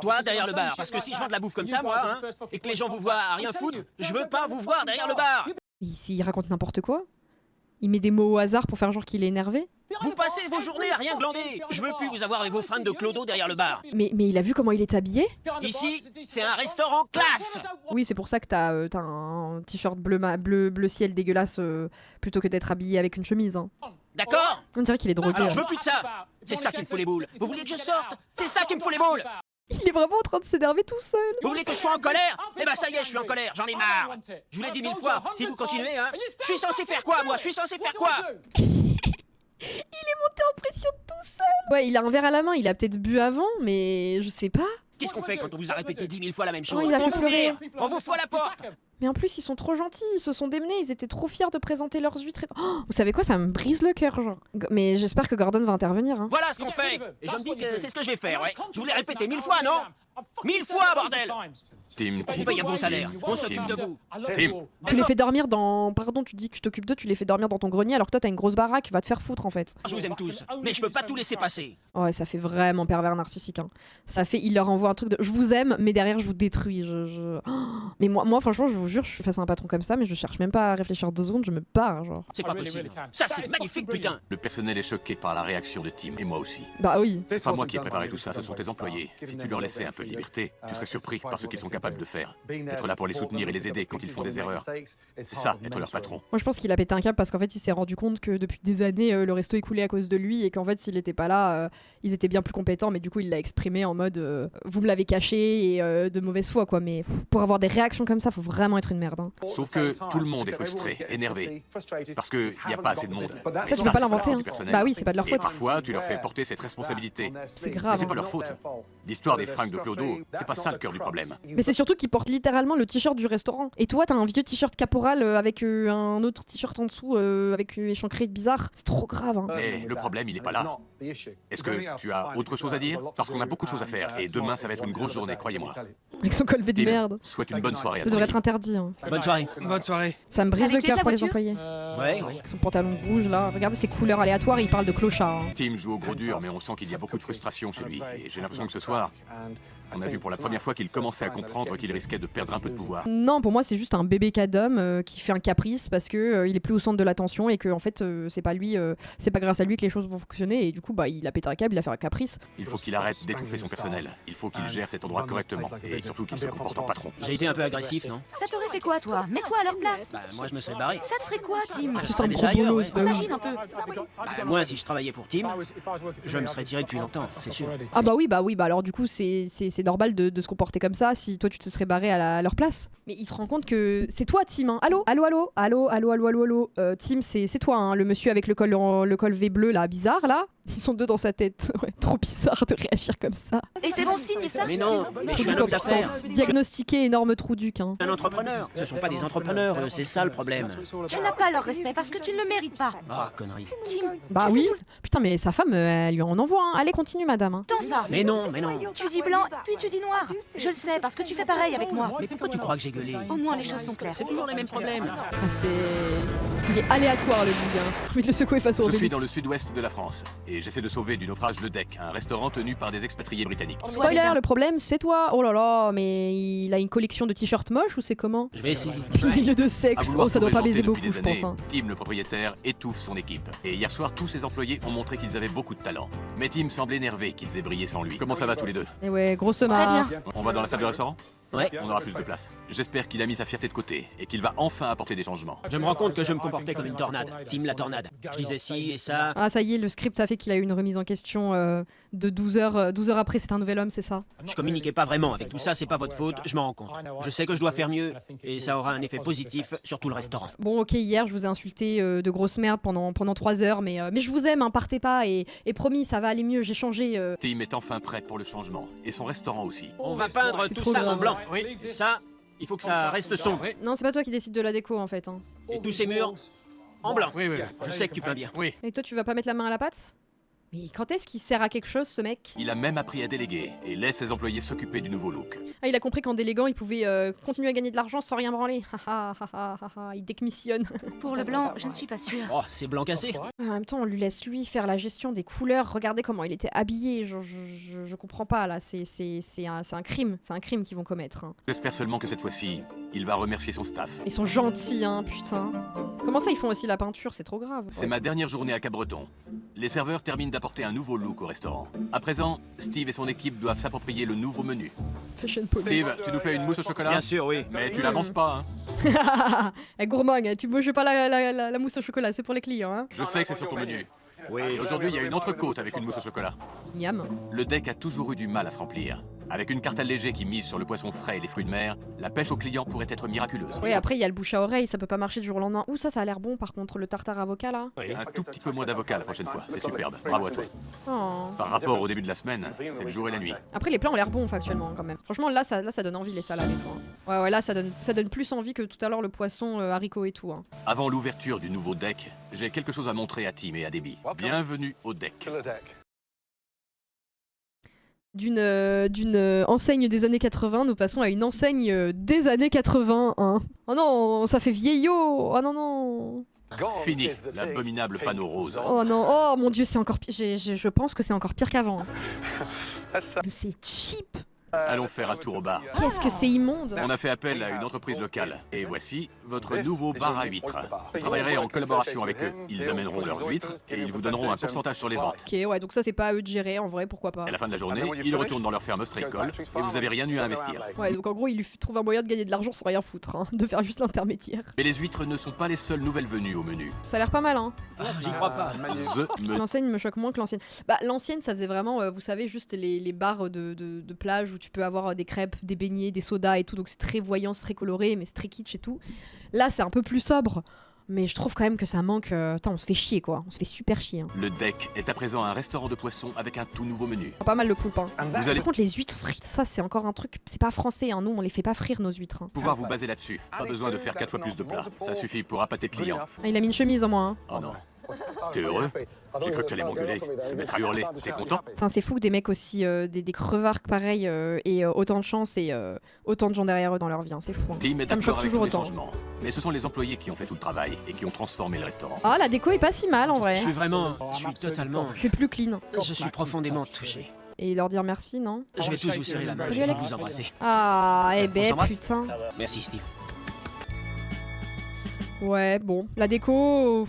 Toi, derrière le bar. Parce que si je vends de la bouffe comme ça, moi, hein, et que les gens vous voient à rien foutre, je veux pas vous voir derrière le bar. Il raconte n'importe quoi. Il met des mots au hasard pour faire genre qu'il est énervé. Vous passez vos journées à rien glander. Je veux plus vous avoir avec vos fringues de clodo derrière le bar. Mais il a vu comment il est habillé. Ici, c'est un restaurant classe. Oui, c'est pour ça que t'as un t-shirt bleu ciel dégueulasse plutôt que d'être habillé avec une chemise. Hein. D'accord? On dirait qu'il est drogué. Alors, je hein. veux plus de ça. C'est ça qui me fout les boules. Vous voulez que je sorte? C'est ça qui me fout les boules. Il est vraiment en train de s'énerver tout seul. Vous voulez que je sois en colère? Eh ben ça y est, je suis en colère, j'en ai marre. Je vous l'ai dit 1000 fois, si vous continuez, hein. Je suis censé faire quoi, moi? Je suis censé faire quoi? Il est monté en pression tout seul. Ouais, il a un verre à la main, il a peut-être bu avant, mais je sais pas. Qu'est-ce qu'on fait quand on vous a répété 10 000 fois la même chose? Oh, il a On fait vous pleurer. vire, on vous fout à la porte. Mais en plus, ils sont trop gentils, ils se sont démenés, ils étaient trop fiers de présenter leurs huîtres. Oh, vous savez quoi, ça me brise le cœur, genre. Mais j'espère que Gordon va intervenir. Hein. Voilà ce qu'on fait. Et je me dis que c'est ce que je vais faire, ouais. Je vous l'ai répété 1000 fois, non? 1000 fois, bordel. Tim, On vous paye un bon salaire, on s'occupe de vous. Tim, Tu les fais dormir dans. Pardon, tu dis que tu t'occupes d'eux, tu les fais dormir dans ton grenier alors que toi t'as une grosse baraque, va te faire foutre en fait. Je vous aime tous, mais je peux pas tout laisser passer. Ouais, ça fait vraiment pervers narcissique. Hein. Ça fait, il leur envoie un truc de je vous aime, mais derrière je vous détruis. Oh. Mais moi, franchement, je vous jure, je suis face à un patron comme ça, mais je cherche même pas à réfléchir 2 secondes, je me barre, genre. C'est pas possible. Ça, c'est magnifique, putain. le personnel est choqué par la réaction de Tim, et moi aussi. Bah oui. C'est pas moi qui ai préparé tout ça, ce sont tes employés. Si tu leur laissais un peu de liberté, tu serais surpris par ce qu'ils sont capables de faire. Être là pour les soutenir et les aider quand ils font des erreurs. C'est ça, être leur patron. Moi, je pense qu'il a pété un câble parce qu'en fait, il s'est rendu compte que depuis des années, le resto est coulé à cause de lui et qu'en fait, s'il était pas là, ils étaient bien plus compétents. Mais du coup, il l'a exprimé en mode vous me l'avez caché et de mauvaise foi, quoi. Mais pour avoir des réactions comme ça, faut vraiment être une merde. Hein. Sauf que tout le monde est frustré, énervé. Parce qu'il n'y a pas assez de monde. Ça, tu peux pas l'inventer. Hein. Bah oui, c'est pas de leur Et faute. parfois, tu leur fais porter cette responsabilité. C'est Mais grave. c'est Hein. pas leur faute. L'histoire des fringues de Clodo, c'est pas ça le cœur du problème. Mais c'est surtout qu'il porte littéralement le t-shirt du restaurant. Et toi, t'as un vieux t-shirt caporal avec un autre t-shirt en dessous avec échancré bizarre. C'est trop grave. Hein. Mais le problème, il est pas là. Est-ce que tu as autre chose à dire? Parce qu'on a beaucoup de choses à faire et demain, ça va être une grosse journée, croyez-moi. Avec son colvet de Tim, merde. souhaite une bonne soirée à Ça ton devrait être équipe. interdit. Hein. Bonne soirée. Bonne soirée. Ça me brise T'as le les clés de cœur la pour les voiture employés. Ouais. Avec son pantalon rouge là. Regardez ses couleurs aléatoires, il parle de clochard. Hein. Tim joue au gros dur, mais on sent qu'il y a beaucoup de frustration chez lui. Et j'ai l'impression que ce soir, On a vu pour la première fois qu'il commençait à comprendre qu'il risquait de perdre un peu de pouvoir. Non, pour moi, c'est juste un bébé cadom qui fait un caprice parce que il est plus au centre de l'attention et que en fait, c'est pas lui, c'est pas grâce à lui que les choses vont fonctionner. Et du coup, bah, il a pété un câble, il a fait un caprice. Il faut qu'il arrête d'étouffer son personnel. Il faut qu'il gère cet endroit correctement. Et surtout qu'il se comporte en patron. J'ai été un peu agressif, non? Ça t'aurait fait quoi, toi? Mets-toi à leur place. Bah, moi, je me serais barré. Ça te ferait quoi, Tim? Tu sens le déjà gros ailleurs, bolos, ouais. bah oui. Imagine un peu. Bah, moi, si je travaillais pour Tim, je me serais tiré depuis longtemps, c'est sûr. Ah bah oui, bah alors du coup, c'est normal de se comporter comme ça si toi tu te serais barré à leur place. Mais il se rend compte que c'est toi, Tim. Hein. Allô. Tim, c'est toi, hein, le monsieur avec le col V bleu là, bizarre là. Ils sont deux dans sa tête. Ouais, trop bizarre de réagir comme ça. Et c'est bon signe, ça? Mais non, mais je suis un Trou homme d'affaires. d'absence. Diagnostiqué énorme trou duc. Hein. Un entrepreneur. Ce sont pas des entrepreneurs, c'est ça le problème. Tu n'as pas leur respect parce que tu ne le mérites pas. Ah, connerie. Tim, Bah tu oui. fais tout Putain, mais sa femme, elle lui en envoie. Hein. Allez, continue, madame. Hein. le temps ça. Mais non. Tu dis blanc, puis tu dis noir. Je le sais parce que tu fais pareil avec moi. Mais pourquoi tu crois que j'ai gueulé? Au moins les choses sont claires. C'est toujours les mêmes problèmes. Ah, il est aléatoire le bouquin. J'ai envie de le secouer face au Je suis Obélix. dans le sud-ouest de la France et j'essaie de sauver du naufrage le Deck, un restaurant tenu par des expatriés britanniques. Spoiler, le problème c'est toi. Oh là là, mais il a une collection de t-shirts moches ou c'est comment? Je vais essayer. Pile de À sexe. vouloir Oh, ça doit tout pas baiser régenter beaucoup, je depuis des pense. années, Hein. Tim, le propriétaire, étouffe son équipe. Et hier soir, tous ses employés ont montré qu'ils avaient beaucoup de talent. Mais Tim semble énervé qu'ils aient brillé sans lui. Comment ça va tous les deux? Et ouais, grosse Très marre. bien. On va dans la salle du restaurant? Ouais. On aura plus de place. J'espère qu'il a mis sa fierté de côté et qu'il va enfin apporter des changements. Je me rends compte que je me comportais comme une tornade. Tim la tornade. Je disais ci et ça. Ah ça y est, le script a fait qu'il a eu une remise en question de 12 heures. 12 heures après, c'est un nouvel homme, c'est ça? Je communiquais pas vraiment avec tout ça, c'est pas votre faute, je m'en rends compte. Je sais que je dois faire mieux et ça aura un effet positif sur tout le restaurant. Bon, ok, hier, je vous ai insulté de grosse merde pendant 3 heures, mais je vous aime, hein, partez pas, et promis, ça va aller mieux, j'ai changé. Tim est enfin prêt pour le changement. Et son restaurant aussi. On va peindre tout trop ça en grave. blanc. Oui. Ça, il faut que ça reste sombre. Non, c'est pas toi qui décides de la déco, en fait. Hein. Et tous ces murs en blanc. Oui. Je sais que tu peins bien. Oui. Et toi, tu vas pas mettre la main à la pâte? Mais quand est-ce qu'il sert à quelque chose, ce mec? Il a même appris à déléguer et laisse ses employés s'occuper du nouveau look. Ah, il a compris qu'en déléguant, il pouvait continuer à gagner de l'argent sans rien branler. Il décommissionne. Pour le blanc, je ne suis pas sûre. Oh, c'est blanc cassé. En même temps, on lui laisse lui faire la gestion des couleurs. Regardez comment il était habillé. Je comprends pas là. C'est un crime. C'est un crime qu'ils vont commettre. Hein. J'espère seulement que cette fois-ci, il va remercier son staff. Ils sont gentils, hein, putain. Comment ça, ils font aussi la peinture? C'est trop grave. C'est ma dernière journée à Cabreton. Les serveurs terminent d'apporter un nouveau look au restaurant. À présent, Steve et son équipe doivent s'approprier le nouveau menu. Fashion police. Steve, tu nous fais une mousse au chocolat? Bien sûr, oui. Mais tu la manges pas, hein? Gourmand, tu manges pas la mousse au chocolat, c'est pour les clients, hein. Je sais que c'est sur ton menu. Oui. Et aujourd'hui, il y a une entrecôte avec une mousse au chocolat. Miam. Le Deck a toujours eu du mal à se remplir. Avec une carte allégée qui mise sur le poisson frais et les fruits de mer, la pêche aux clients pourrait être miraculeuse. Oui, après, il y a le bouche à oreille, ça peut pas marcher du jour au lendemain. Ouh, ça a l'air bon, par contre, le tartare avocat, là. Un tout petit peu moins d'avocat la prochaine fois, c'est superbe. Bravo à toi. Oh. Par rapport au début de la semaine, c'est le jour et la nuit. Après, les plats ont l'air bons, factuellement, quand même. Franchement, là, ça donne envie, les salades et tout. Hein. Ouais, là, ça donne plus envie que tout à l'heure le poisson, haricot et tout. Hein. Avant l'ouverture du nouveau Deck, j'ai quelque chose à montrer à Tim et à Debbie. Bienvenue au Deck. To the deck. D'une enseigne des années 80, nous passons à une enseigne des années 80. Hein. Oh non, ça fait vieillot. Oh non, non. Fini l'abominable panneau rose. Oh non, oh mon dieu, c'est encore pire. Je pense que c'est encore pire qu'avant. Hein. Mais c'est cheap. Allons faire un tour au bar. Qu'est-ce que c'est immonde. On a fait appel à une entreprise locale. Et voici votre nouveau bar à huîtres. Vous travaillerez en collaboration avec eux. Ils amèneront leurs huîtres et ils vous donneront un pourcentage sur les ventes. Ok, ouais, donc ça c'est pas à eux de gérer, en vrai, pourquoi pas. À la fin de la journée, ils retournent dans leur ferme ostréicole et vous n'avez rien eu à investir. Ouais, donc en gros, il lui trouve un moyen de gagner de l'argent sans rien foutre, hein, de faire juste l'intermédiaire. Mais les huîtres ne sont pas les seules nouvelles venues au menu. Ça a l'air pas mal, hein. Ah, j'y crois pas. The me... L'enseigne me choque moins que l'ancienne. Bah, l'ancienne, ça faisait vraiment, vous savez, juste les bars de plage où tu peux avoir des crêpes, des beignets, des sodas et tout, donc c'est très voyant, c'est très coloré, mais c'est très kitsch et tout. Là, c'est un peu plus sobre, mais je trouve quand même que ça manque. Putain, on se fait chier, quoi. On se fait super chier. Hein. Le Deck est à présent un restaurant de poissons avec un tout nouveau menu. Pas mal le poulpe, hein. Vous allez Par contre, les huîtres frites, ça, c'est encore un truc. C'est pas français, hein. Nous, on les fait pas frire, nos huîtres. Hein. pouvoir vous baser là-dessus. Pas besoin de faire 4 fois plus de plats. Ça suffit pour appâter de clients. Ah, il a mis une chemise en moins. Hein. Oh non. T'es heureux? J'ai cru que t'allais m'engueuler, te mettre à hurler. T'es content? Enfin, c'est fou que des mecs aussi, des crevards pareils, aient autant de chance et autant de gens derrière eux dans leur vie. Hein. C'est fou. Hein. Tim est Ça me d'accord choque avec toujours tous les autant. changements. Mais ce sont les employés qui ont fait tout le travail et qui ont transformé le restaurant. Ah, la déco est pas si mal en vrai. Je suis totalement... C'est plus clean. Je suis profondément touché. Et leur dire merci, non? Je vais tous vous serrer la main. Salut, Je vais Alex. vous embrasser. Ah, eh On ben s'embrasse. putain. Merci Steve. Ouais, bon. La déco...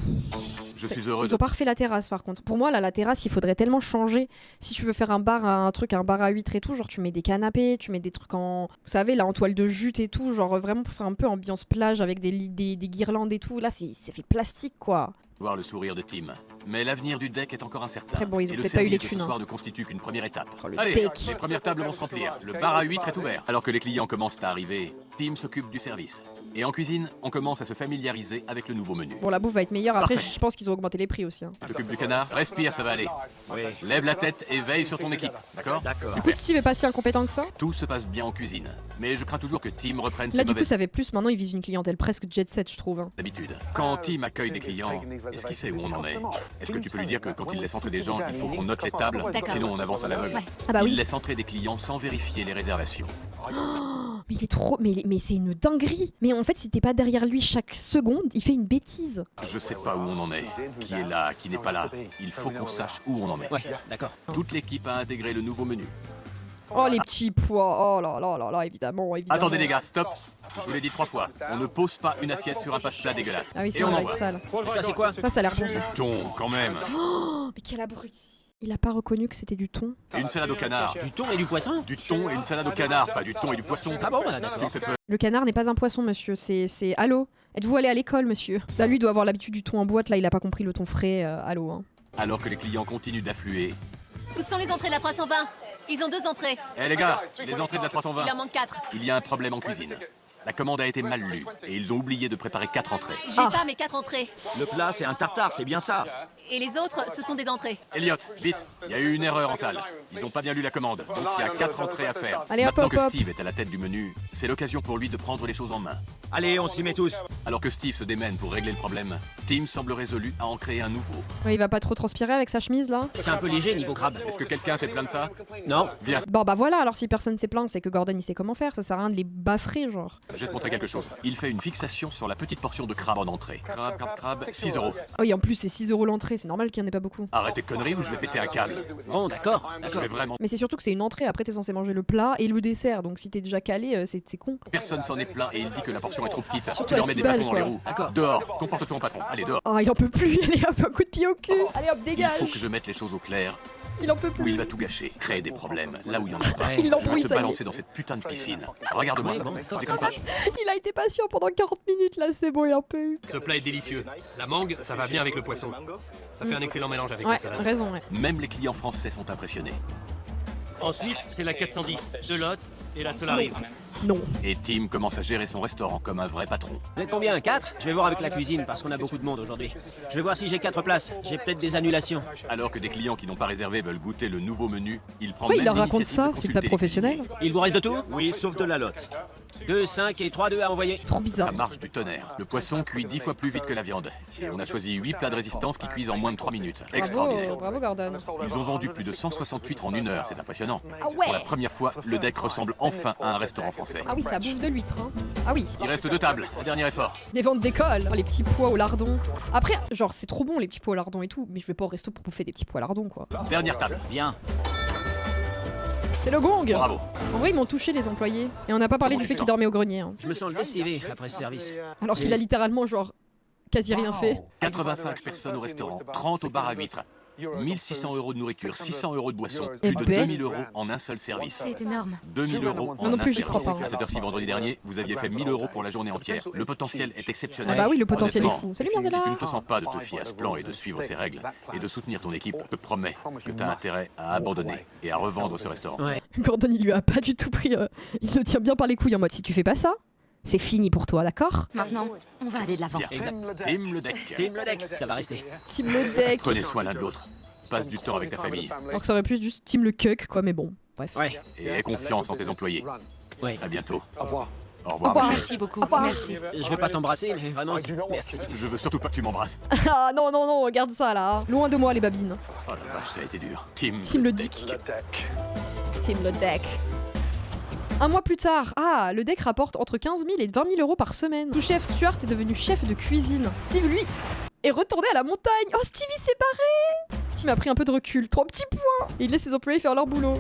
Je suis heureux Ils ont pas refait la terrasse par contre. Pour moi là la terrasse il faudrait tellement changer. Si tu veux faire un bar à huîtres et tout, genre tu mets des canapés, tu mets des trucs en, vous savez là en toile de jute et tout, genre vraiment pour faire un peu ambiance plage avec des guirlandes et tout. Là c'est fait plastique quoi. voir le sourire de Tim. Mais l'avenir du deck est encore incertain. Après, bon, ils ont Et le peut-être pas eu les service de thunes, ce hein. soir ne constitue qu'une première étape. Oh, le Allez, deck. les premières tables vont se remplir. Le bar à huîtres est ouvert. Alors que les clients commencent à arriver, Tim s'occupe du service. Et en cuisine, on commence à se familiariser avec le nouveau menu. Bon la bouffe va être meilleure. Après Parfait. je pense qu'ils ont augmenté les prix aussi. Hein. Tu t'occupes du canard, respire, ça va aller. Oui. Lève la tête et veille sur ton équipe, d'accord? D'accord. Du coup Steve est pas si incompétent que ça. Tout se passe bien en cuisine. Mais je crains toujours que Tim reprenne Là ses du coup mauvaises ça fait plus. Maintenant il vise une clientèle presque jet set je trouve. Hein. habitudes. Quand Tim accueille des clients, est-ce qu'il sait où on en est? Est-ce que tu peux lui dire que quand il laisse entrer des gens, il faut qu'on note les tables, D'accord. sinon on avance à l'aveugle? Ah bah Il oui. laisse entrer des clients sans vérifier les réservations. Mais il est trop. Mais c'est une dinguerie. Mais en fait si t'es pas derrière lui chaque seconde, il fait une bêtise. Je sais pas où on en est, qui est là, qui n'est pas là. Il faut qu'on sache où on en est. Ouais, d'accord. Toute l'équipe a intégré le nouveau menu. Oh les petits pois. Oh là là là là évidemment. Attendez les gars, stop. Je vous l'ai dit 3 fois. On ne pose pas une assiette sur un passe-plat dégueulasse. Ah oui c'est Et on vrai envoie. être sale. Et ça c'est quoi? Ça a l'air bon ça. Ton, quand même. Oh, mais quel abruti. Il a pas reconnu que c'était du thon. Une salade au canard. Du thon et du poisson? Du thon et une salade au canard, pas du thon et du poisson. Ah bon, bah, d'accord. Tu me fais peur. Le canard n'est pas un poisson, monsieur. C'est allô. Êtes-vous allé à l'école, monsieur? Là, lui doit avoir l'habitude du thon en boîte. Là, il a pas compris le thon frais. Allô. Hein. Alors que les clients continuent d'affluer. Où sont les entrées de la 320? Ils ont 2 entrées. Eh les gars, les entrées de la 320. Il en manque 4. Il y a un problème en cuisine. La commande a été mal lue et ils ont oublié de préparer 4 entrées. J'ai Ah. pas mes 4 entrées. Le plat, c'est un tartare, c'est bien ça. Et les autres, ce sont des entrées. Elliot, vite, il y a eu une erreur en salle. Ils ont pas bien lu la commande, donc il y a 4 entrées à faire. Allez, hop, Maintenant hop, que hop. Steve est à la tête du menu, c'est l'occasion pour lui de prendre les choses en main. Allez, on s'y met tous. Alors que Steve se démène pour régler le problème, Tim semble résolu à en créer un nouveau. Ouais, il va pas trop transpirer avec sa chemise, là? C'est un peu léger niveau crabe. Est-ce que quelqu'un s'est plaint de ça? Non? Viens, Bon, bah voilà. Alors, si personne s'est plaint, c'est que Gordon, il sait comment faire. Ça sert à rien de les baffrer, genre. je vais te montrer quelque chose. Il fait une fixation sur la petite portion de crabe en entrée. Crabe, 6 €. Oh, et en plus, c'est 6 € l'entrée. C'est normal qu'il y en ait pas beaucoup. Arrête tes conneries ou je vais péter un câble. Bon, d'accord. Je D'accord. vais vraiment... Mais c'est surtout que c'est une entrée. Après, t'es censé manger le plat et le dessert. Donc, si t'es déjà calé, c'est con. Personne s'en est plaint et il dit que la portion est trop petite. Surtout Tu à leur mets 6 des bâtons balles, dans les quoi. roues. D'accord. Dehors, comporte-toi en patron. Allez, dehors. Oh, il en peut plus. Allez, hop, un coup de pied au cul. Allez, hop, Il dégage. faut que je mette les choses au clair. Il en peut Ou il plus. va tout gâcher, créer des problèmes là où il y en a pas. Ouais. Il Je vais l'embrouille, te ça y est. balancer dans cette putain de piscine. Regarde-moi, Ouais, bon, je déconne pas. Il a été patient pendant 40 minutes, là. C'est bon, il en peut plus. Ce plat est délicieux. La mangue, ça va bien avec le poisson. Ça fait un excellent mélange avec Ouais, la salade. raison, ouais. Même les clients français sont impressionnés. Ensuite, c'est la 410 de Lot et la Solarive. Non. Et Tim commence à gérer son restaurant comme un vrai patron. Vous êtes combien? 4? Je vais voir avec la cuisine parce qu'on a beaucoup de monde aujourd'hui. Je vais voir si j'ai 4 places. J'ai peut-être des annulations. Alors que des clients qui n'ont pas réservé veulent goûter le nouveau menu, il prend Ouais, même il leur raconte l'initiative ça, de c'est consulter pas les professionnel. cuisiniers. Il vous reste de tout? Oui, sauf de la lotte. 2, 5 et 3, 2 à envoyer. Trop bizarre. Ça marche du tonnerre. Le poisson cuit 10 fois plus vite que la viande. Et on a choisi 8 plats de résistance qui cuisent en moins de 3 minutes. Extraordinaire. Bravo, Gordon. Ils ont vendu plus de 160 huîtres en 1 heure, c'est impressionnant. Ah ouais. Pour la première fois, le deck ressemble enfin à un restaurant français. Ah oui, ça bouffe de l'huître. Hein. Ah oui, Il reste 2 tables, un dernier effort. des ventes d'école, les petits pois au lardon. Après, genre, c'est trop bon les petits pois au lardon et tout, mais je vais pas au resto pour bouffer des petits pois au lardon, quoi. Dernière table. Bien. C'est le gong. Bravo. En vrai, ils m'ont touché les employés. Et on n'a pas parlé Comment du tu fait te qu'ils sens dormaient au grenier. Hein. Je me sens lessivé après ce service. Alors qu'il a littéralement, genre, quasi rien fait. 85 personnes au restaurant, 30 au bar à huîtres. 1600 € de nourriture, 600 € de boisson, Eh plus de ben. 2000 € en un seul service. C'est énorme. 2000 € en Moi non plus, un j'y crois service. pas. À cette heure-ci, vendredi dernier, vous aviez fait 1000 € pour la journée entière. Le potentiel est exceptionnel. Ah bah oui, le potentiel est Honnêtement, fou. Salut, si Mirзella. tu ne te sens pas de te fier à ce plan et de suivre ses règles, et de soutenir ton équipe, je te promets que tu as intérêt à abandonner et à revendre ce restaurant. Ouais. Gordon, il lui a pas du tout pris. Il le tient bien par les couilles en mode si tu fais pas ça, c'est fini pour toi, d'accord? Maintenant, on va aller de l'avant. Bien. Exact. Tim le deck. Team le deck, ça va rester. Team le deck. Prenez soin l'un de l'autre. Passe du temps avec ta famille. Alors que ça aurait pu être juste Team le cuck, quoi, mais bon, bref. Ouais, Et aie confiance en tes employés. ouais. À bientôt. Au revoir. Au revoir, revoir. ma chérie. Merci beaucoup. revoir. Merci. Je vais pas t'embrasser, mais vraiment, merci. Je veux surtout pas que tu m'embrasses. Ah non, non, non, regarde ça là. Loin de moi, les babines. Oh la vache, ça a été dur. Tim le dick. Team le deck. Un mois plus tard, le deck rapporte entre 15 000 et 20 000 € par semaine. Sous-chef Stuart est devenu chef de cuisine. Steve, lui, est retourné à la montagne. Oh, Stevie s'est barré. mais a pris un peu de recul. 3 petits points. Et il laisse ses employés faire leur boulot.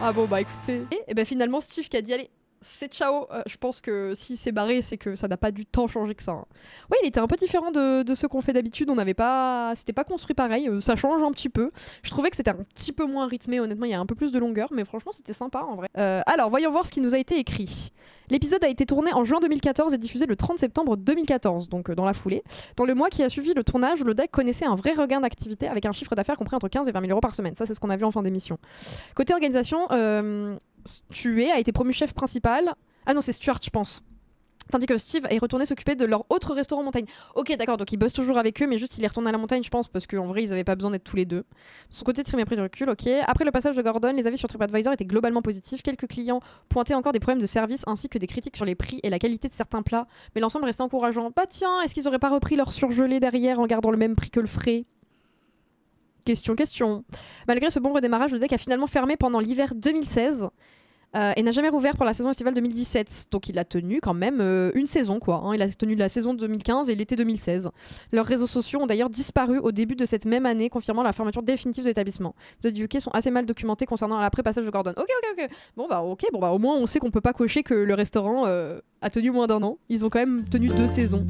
Ah bon, bah écoutez. Et ben finalement, Steve qui a dit allez, c'est ciao. Je pense que s'il s'est barré, c'est que ça n'a pas du tant changé que ça. Hein. Ouais, il était un peu différent de ce qu'on fait d'habitude. On n'avait pas, c'était pas construit pareil. Ça change un petit peu. Je trouvais que c'était un petit peu moins rythmé. Honnêtement, il y a un peu plus de longueur, mais franchement, c'était sympa en vrai. Alors, voyons voir ce qui nous a été écrit. L'épisode a été tourné en juin 2014 et diffusé le 30 septembre 2014, donc dans la foulée. Dans le mois qui a suivi le tournage, le deck connaissait un vrai regain d'activité avec un chiffre d'affaires compris entre 15 et 20 000 euros par semaine. Ça, c'est ce qu'on a vu en fin d'émission. Côté organisation, Stuart a été promu chef principal. Ah non, c'est Stuart, je pense. Tandis que Steve est retourné s'occuper de leur autre restaurant montagne. Ok, d'accord, donc il bosse toujours avec eux, mais juste il est retourné à la montagne, je pense, parce qu'en vrai, ils n'avaient pas besoin d'être tous les deux. De son côté, Trim a pris du recul, ok. Après le passage de Gordon, les avis sur TripAdvisor étaient globalement positifs. Quelques clients pointaient encore des problèmes de service, ainsi que des critiques sur les prix et la qualité de certains plats. Mais l'ensemble restait encourageant. Bah tiens, est-ce qu'ils auraient pas repris leur surgelé derrière en gardant le même prix que le frais ? Question. Malgré ce bon redémarrage, le deck a finalement fermé pendant l'hiver 2016. Et n'a jamais rouvert pour la saison estivale 2017. Donc il a tenu quand même une saison, quoi. Hein. Il a tenu la saison 2015 et l'été 2016. Leurs réseaux sociaux ont d'ailleurs disparu au début de cette même année, confirmant la fermeture définitive de l'établissement. Les épisodes du UK sont assez mal documentés concernant l'après-passage de Gordon. Ok. Bon bah au moins on sait qu'on peut pas cocher que le restaurant a tenu moins d'1 an. Ils ont quand même tenu 2 saisons.